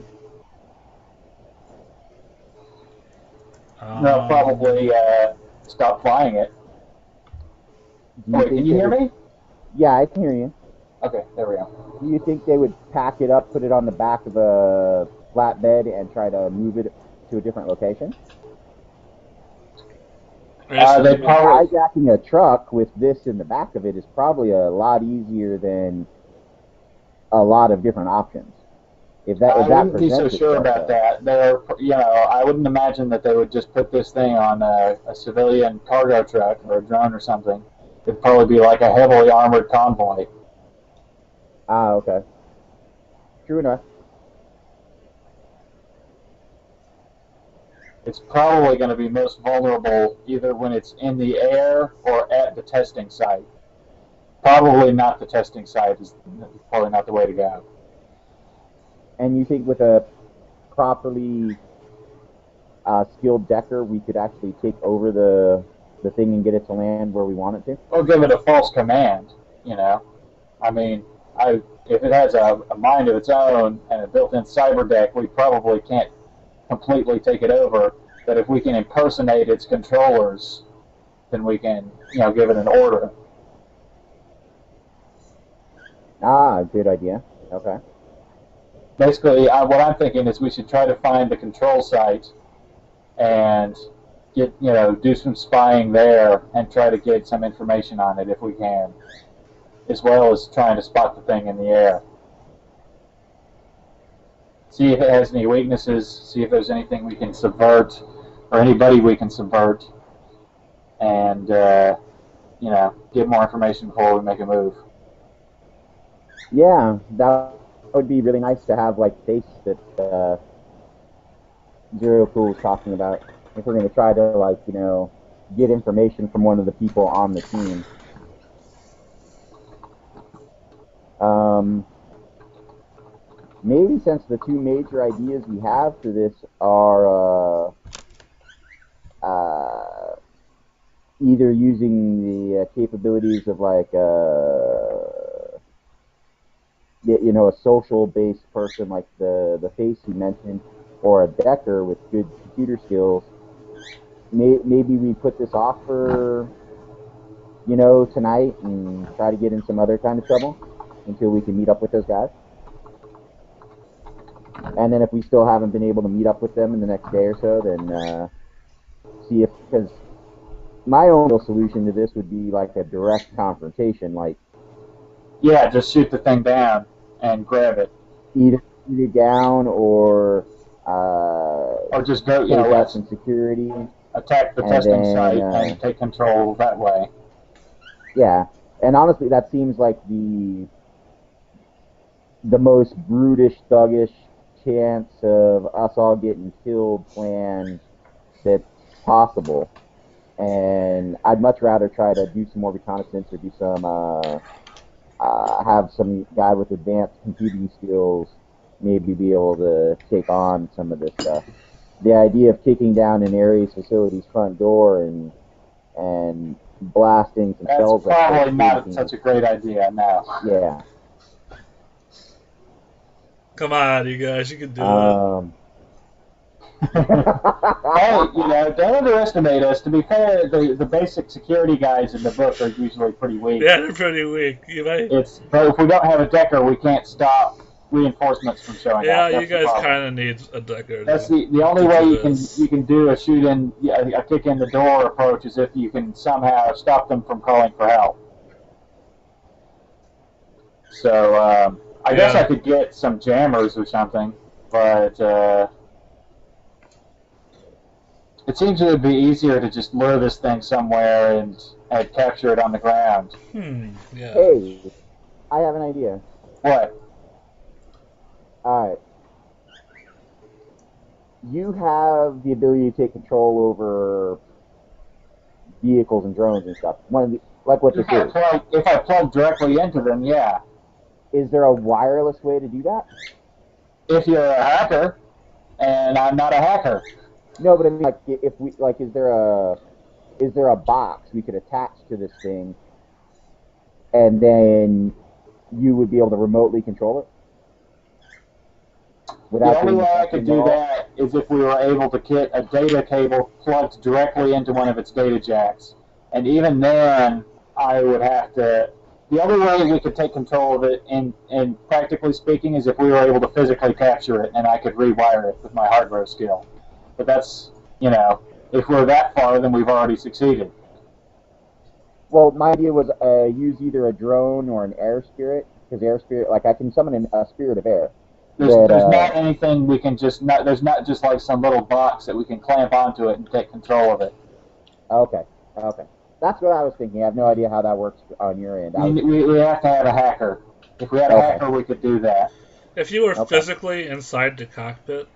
No, Um, probably stop flying it. Do Oh, you wait, can think you they hear would? me? Yeah, I can hear you. Okay, there we go. Do you think they would pack it up, put it on the back of a flatbed, and try to move it to a different location? They Because probably. hijacking a truck with this in the back of it is probably a lot easier than a lot of different options. If I that wouldn't be so presents sure itself, about though. that. I wouldn't imagine that they would just put this thing on a civilian cargo truck or a drone or something. It'd probably be like a heavily armored convoy. Ah, okay. True enough. It's probably going to be most vulnerable either when it's in the air or at the testing site. Probably not the testing site is probably not the way to go. And you think with a properly skilled decker, we could actually take over the thing and get it to land where we want it to? Or give it a false command, you know. I mean, if it has a mind of its own and a built-in cyber deck, we probably can't completely take it over. But if we can impersonate its controllers, then we can, give it an order. Ah, good idea. Okay. Basically, what I'm thinking is we should try to find the control site and do some spying there and try to get some information on it if we can, as well as trying to spot the thing in the air. See if it has any weaknesses, see if there's anything we can subvert or anybody we can subvert, and get more information before we make a move. Yeah, that would be really nice to have like face that Zero Cool was talking about. If we're going to try to get information from one of the people on the team. Maybe since the two major ideas we have for this are either using the capabilities of a social-based person like the face you mentioned, or a decker with good computer skills. Maybe we put this off for tonight and try to get in some other kind of trouble until we can meet up with those guys. And then if we still haven't been able to meet up with them in the next day or so, then see if, because my own solution to this would be like a direct confrontation, like Yeah, just shoot the thing down and grab it, either shoot it down or or just go. take out Let's some security, attack the and testing then site and take control that way. yeah. And honestly, that seems like the most brutish, thuggish chance of us all getting killed plan that's possible. And I'd much rather try to do some more reconnaissance or do some have some guy with advanced computing skills maybe be able to take on some of this stuff. The idea of kicking down an Ares facility's front door and blasting some That's cells up there probably not such a great idea now. yeah. Come on, you guys, you can do it. Um, Hey, don't underestimate us. To be fair, the basic security guys in the book are usually pretty weak. Yeah, they're pretty weak. You might. But if we don't have a decker, we can't stop reinforcements from showing Yeah, up. you That's the guys problem. kind of need a decker. That's to, the only to way do you this. can do a shoot in a kick in the door approach is if you can somehow stop them from calling for help. So I guess I could get some jammers or something, but it seems it would be easier to just lure this thing somewhere and capture it on the ground. Yeah. Hey, I have an idea. What? Alright. You have the ability to take control over vehicles and drones and stuff. Like what this is. If I plug directly into them, yeah. Is there a wireless way to do that? If you're a hacker, and I'm not a hacker. No, but I mean, like, if we like, is there a box we could attach to this thing, and then you would be able to remotely control it? The only way I could do that is if we were able to get a data cable plugged directly into one of its data jacks. And even then, I would have to... The only way we could take control of it, and practically speaking, is if we were able to physically capture it, and I could rewire it with my hardware skill. But that's, if we're that far, then we've already succeeded. Well, my idea was use either a drone or an air spirit, because air spirit, like I can summon a spirit of air. There's not anything we can just not. There's not just like some little box that we can clamp onto it and take control of it. Okay. That's what I was thinking. I have no idea how that works on your end. We have to have a hacker. If we had a hacker, we could do that. If you were physically inside the cockpit,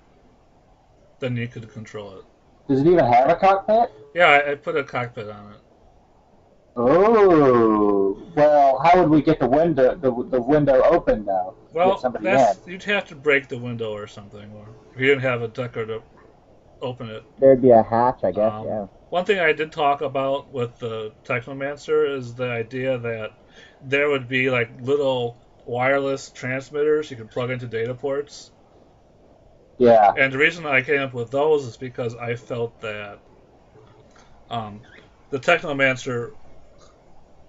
then you could control it. Does it even have a cockpit? Yeah, I put a cockpit on it. Oh, well, how would we get the window open now? Well, you'd have to break the window or something, or if you didn't have a decker to open it. There'd be a hatch, I guess. Yeah. One thing I did talk about with the Technomancer is the idea that there would be like little wireless transmitters you could plug into data ports. Yeah. And the reason I came up with those is because I felt that the Technomancer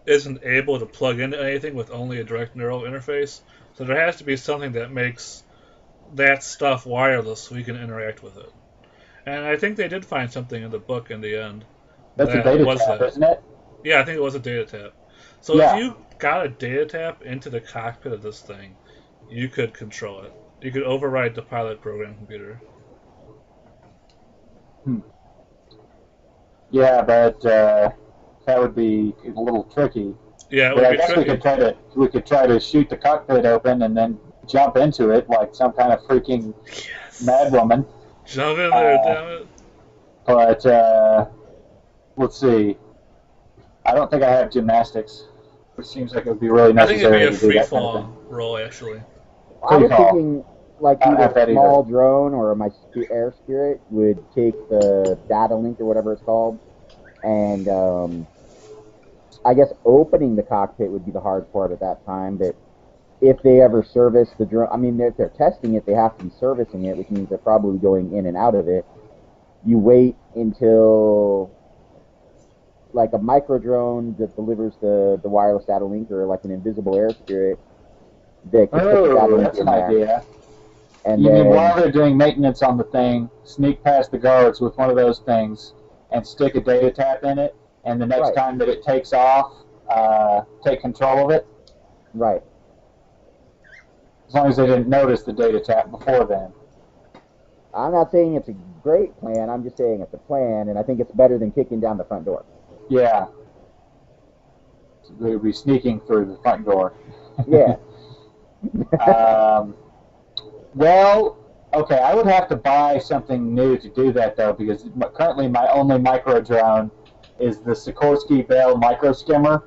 isn't able to plug into anything with only a direct neural interface. So there has to be something that makes that stuff wireless so we can interact with it. And I think they did find something in the book in the end. That's a data tap, isn't it? Yeah, I think it was a data tap. So if you got a data tap into the cockpit of this thing, you could control it. You could override the pilot program computer. Yeah, but that would be a little tricky. Yeah, it would be tricky. We could try to shoot the cockpit open and then jump into it like some kind of freaking mad woman. Jump in there, damn it. But let's see. I don't think I have gymnastics, which seems like it would be really necessary. I think it'd be a free fall roll, actually. I was thinking like either a small drone or my air spirit would take the data link or whatever it's called, and I guess opening the cockpit would be the hard part at that time. But if they ever service the drone, I mean, if they're testing it, they have to be servicing it, which means they're probably going in and out of it. You wait until like a micro drone that delivers the wireless data link, or like an invisible air spirit that can put the data link in there. Idea. And you mean while they're doing maintenance on the thing, sneak past the guards with one of those things and stick a data tap in it, and the next time that it takes off, take control of it? Right. As long as they didn't notice the data tap before then. I'm not saying it's a great plan, I'm just saying it's a plan, and I think it's better than kicking down the front door. Yeah. They would be sneaking through the front door. Yeah. Well, okay, I would have to buy something new to do that, though, because currently my only micro drone is the Sikorsky Bell micro skimmer,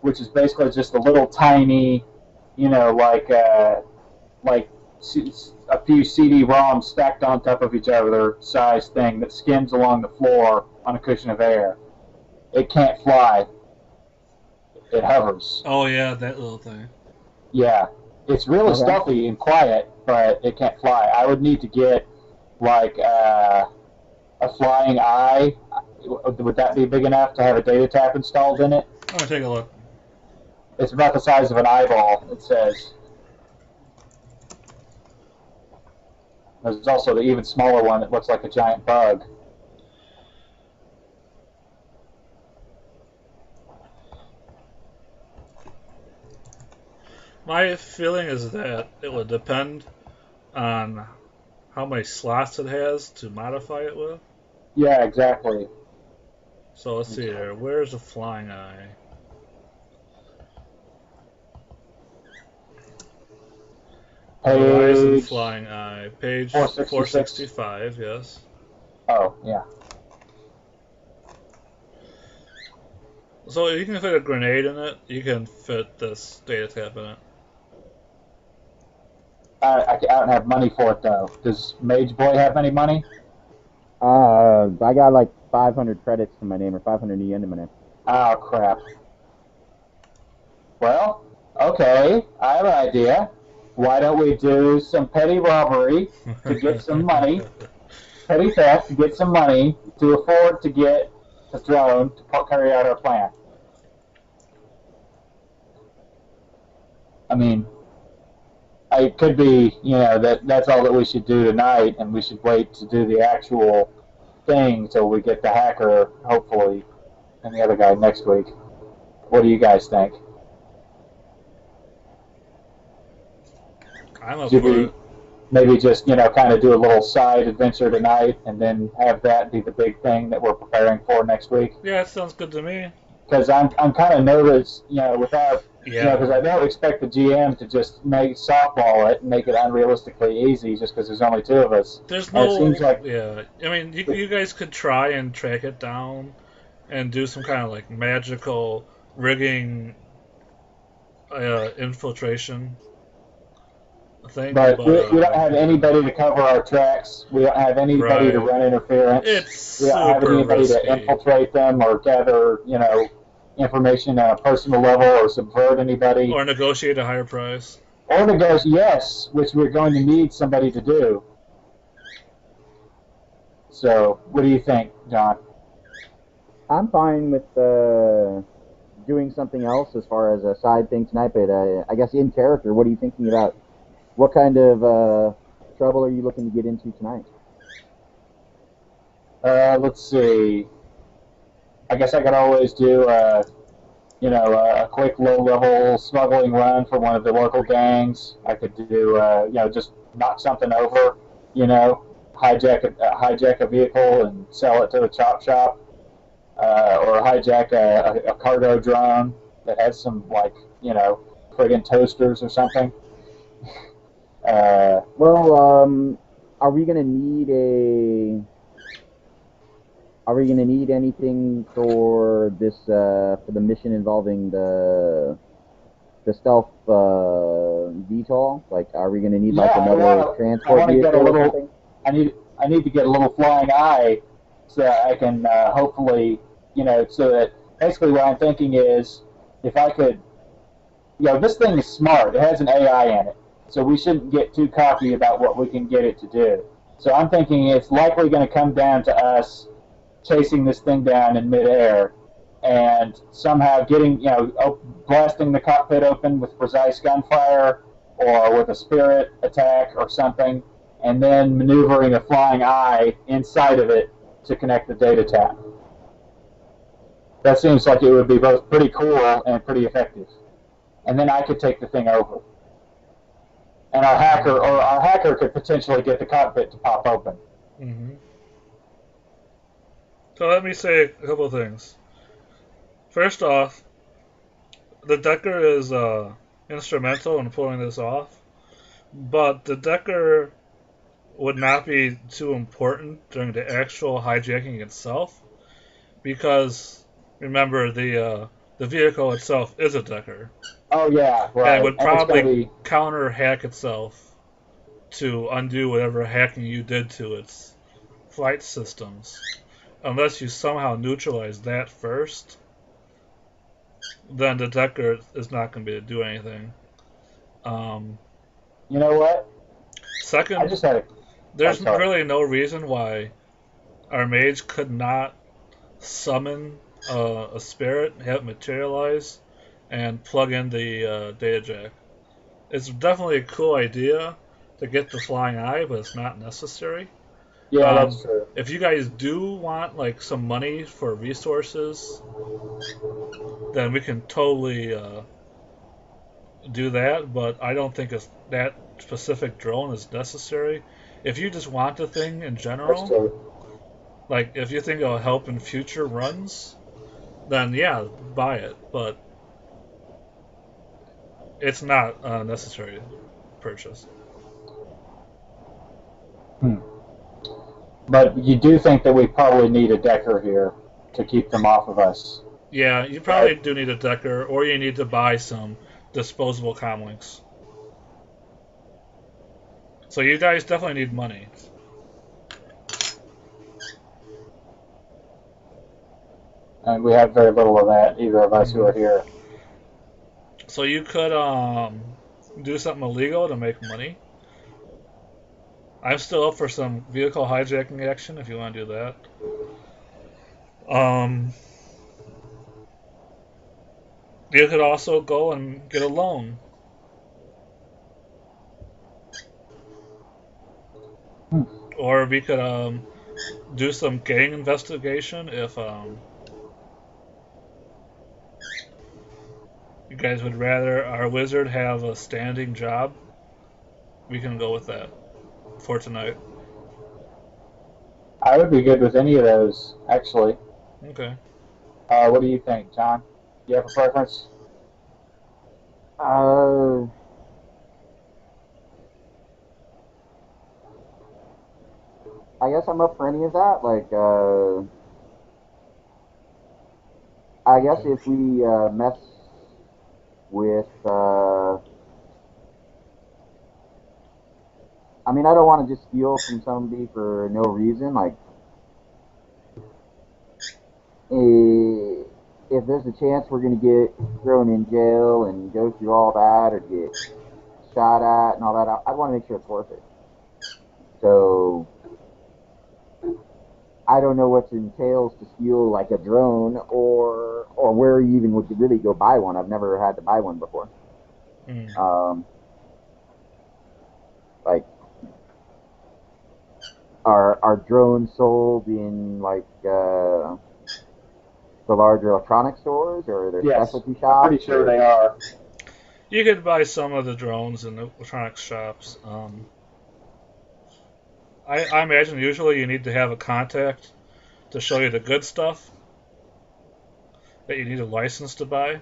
which is basically just a little tiny, like a few CD-ROMs stacked on top of each other size thing that skims along the floor on a cushion of air. It can't fly. It hovers. Oh, yeah, that little thing. Yeah. It's really stuffy and quiet, but it can't fly. I would need to get like a flying eye. Would that be big enough to have a data tap installed in it? Let me take a look. It's about the size of an eyeball, it says. There's also the even smaller one that looks like a giant bug. My feeling is that it would depend on how many slots it has to modify it with. Yeah, exactly. So let's see here. Where's the flying eye? Horizon Page flying eye. Page 466. 465, yes. Oh, yeah. So if you can fit a grenade in it, you can fit this data tap in it. I don't have money for it, though. Does Mage Boy have any money? I got like 500 credits to my name, or 500 yen to my name. Oh, crap. Well, okay. I have an idea. Why don't we do some petty robbery to get some money, petty theft to get some money to afford to get a drone to carry out our plan? I mean, it could be, that's all that we should do tonight, and we should wait to do the actual thing till we get the hacker, hopefully, and the other guy next week. What do you guys think? I'm up Should for we it. maybe just, kind of do a little side adventure tonight and then have that be the big thing that we're preparing for next week? Yeah, it sounds good to me. Because I'm kind of nervous, without, because I Yeah. don't expect the GM to just make softball it and make it unrealistically easy just because there's only two of us. There's And it no. seems like, Yeah. I mean, you guys could try and track it down and do some kind of like magical rigging infiltration thing, but but we don't have anybody to cover our tracks. We don't have anybody to right. run interference. It's We don't have super anybody to risky. infiltrate them or gather, information on a personal level or subvert anybody. Or negotiate a higher price. Or negotiate, yes, which we're going to need somebody to do. So, what do you think, John? I'm fine with doing something else as far as a side thing tonight, but I guess in character, what are you thinking about? What kind of trouble are you looking to get into tonight? Let's see. I guess I could always do a quick low-level smuggling run for one of the local gangs. I could do, just knock something over, hijack a vehicle and sell it to a chop shop, or hijack a cargo drone that has some, friggin' toasters or something. Well, are we gonna need anything for this for the mission involving the stealth VTOL? Like, are we gonna need like another transport vehicle or something? I need to get a little flying eye so that I can hopefully, so that basically what I'm thinking is if I could, this thing is smart. It has an AI in it. So we shouldn't get too cocky about what we can get it to do. So I'm thinking it's likely going to come down to us chasing this thing down in midair and somehow getting, blasting the cockpit open with precise gunfire or with a spirit attack or something, and then maneuvering a flying eye inside of it to connect the data tap. That seems like it would be both pretty cool and pretty effective. And then I could take the thing over. And our hacker could potentially get the cockpit to pop open. Mm-hmm. So let me say a couple of things. First off, the Decker is instrumental in pulling this off, but the Decker would not be too important during the actual hijacking itself, because remember the vehicle itself is a Decker. Oh yeah, right. And it would probably counter hack itself to undo whatever hacking you did to its flight systems. Unless you somehow neutralize that first, then the Decker is not going to be able to do anything. You know what? Second, I just had There's sorry. really no reason why our mage could not summon a spirit, have it materialize, and plug in the data jack. It's definitely a cool idea to get the flying eye, but it's not necessary. Yeah, Um, that's true. if you guys do want like some money for resources, then we can totally do that. But I don't think it's that specific drone is necessary. If you just want the thing in That's general, true. like if you think it'll help in future runs, then yeah, buy it. But it's not a necessary purchase. But you do think that we probably need a decker here to keep them off of us. Yeah, you probably Right. do need a decker, or you need to buy some disposable comlinks. So you guys definitely need money. And we have very little of that, either of us who are here. So you could do something illegal to make money. I'm still up for some vehicle hijacking action if you want to do that. You could also go and get a loan. Or we could do some gang investigation if you guys would rather our wizard have a standing job. We can go with that for tonight. I would be good with any of those, actually. Okay. What do you think, John? Do you have a preference? I guess I'm up for any of that. Like, I guess Okay. if we mess with, I mean, I don't want to just steal from somebody for no reason. Like, if there's a chance we're going to get thrown in jail and go through all that or get shot at and all that, I want to make sure it's worth it. So I don't know what it entails to steal like a drone or where you even would really go buy one. I've never had to buy one before. Like, are drones sold in like the larger electronic stores, or are there Yes, specialty I'm shops? pretty sure they are. You could buy some of the drones in the electronics shops. I imagine usually you need to have a contact to show you the good stuff that you need a license to buy.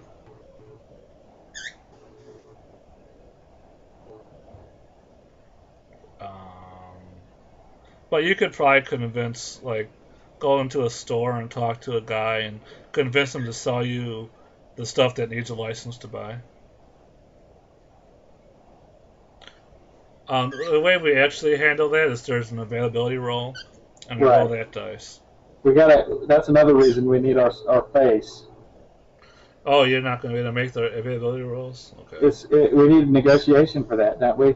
But you could probably convince, like, go into a store and talk to a guy and convince him to sell you the stuff that needs a license to buy. The way we actually handle that is there's an availability roll, and we roll Right. that dice. We gotta. That's another reason we need our face. Oh, you're not going to be able to make the availability rolls? Okay. We need negotiation for that, don't we?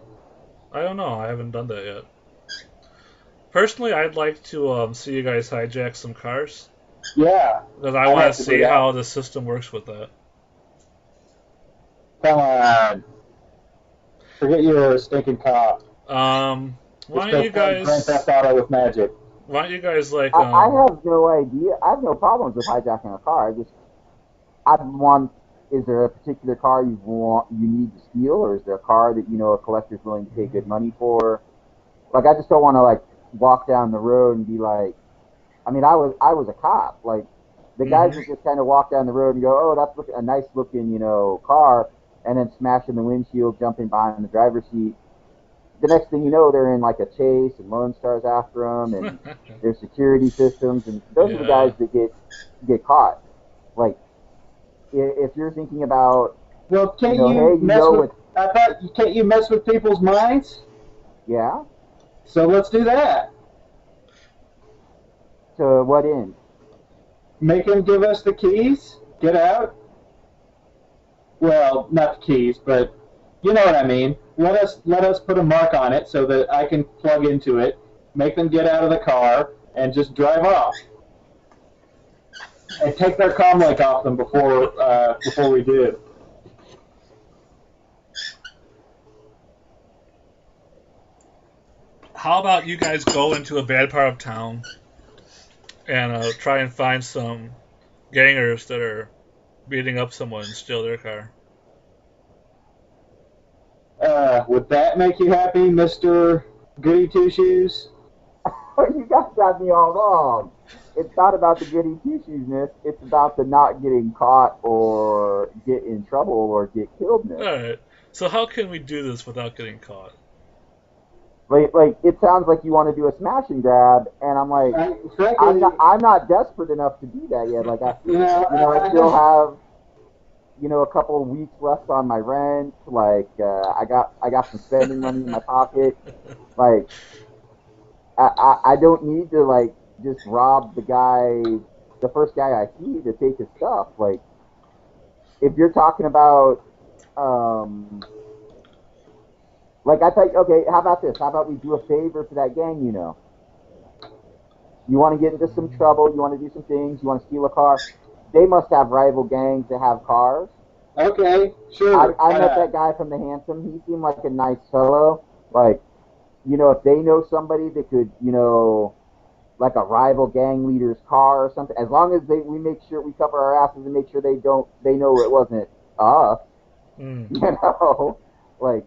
I don't know. I haven't done that yet. Personally, I'd like to see you guys hijack some cars. Yeah. Because I want to see how the system works with that. Come on. Forget you're a stinking cop. Why don't you guys Grand Theft Auto with magic? Why don't you guys like? I have no idea. I have no problems with hijacking a car. I want. Is there a particular car you need to steal, or is there a car that a collector's willing to pay good money for? Like, I just don't want to like walk down the road and be like, I mean, I was a cop. Like, the guys would just kind of walk down the road and go, oh, that's a nice looking car, and then smashing the windshield, jumping behind the driver's seat. The next thing you know, they're in like a chase, and Lone Star's after them, and there's security systems, and those are the guys that get caught. Like, if you're thinking about, well, can't you mess with people's minds? Yeah. So let's do that. To what end? Make him give us the keys. Get out. Well, not the keys, but you know what I mean. Let us put a mark on it so that I can plug into it, make them get out of the car, and just drive off. And take their comlink off them before we do. How about you guys go into a bad part of town and try and find some gangers that are beating up someone and steal their car? Would that make you happy, Mr. Goody Two Shoes? You guys got me all wrong. It's not about the goody two-shoesness. It's about the not getting caught or get in trouble or get killedness. All right. So how can we do this without getting caught? Like it sounds like you want to do a smash and grab, and I'm like, I'm not desperate enough to do that yet. Like I still have, a couple of weeks left on my rent. Like I got some spending money in my pocket. Like I don't need to like just rob the first guy I see to take his stuff. Like if you're talking about like I thought, okay, how about this? How about we do a favor for that gang, You want to get into some trouble, you want to do some things, you want to steal a car. They must have rival gangs that have cars. Okay, sure. I met that guy from the Handsome. He seemed like a nice fellow. Like, if they know somebody that could, like a rival gang leader's car or something, as long as we make sure we cover our asses and make sure they know it wasn't us, like,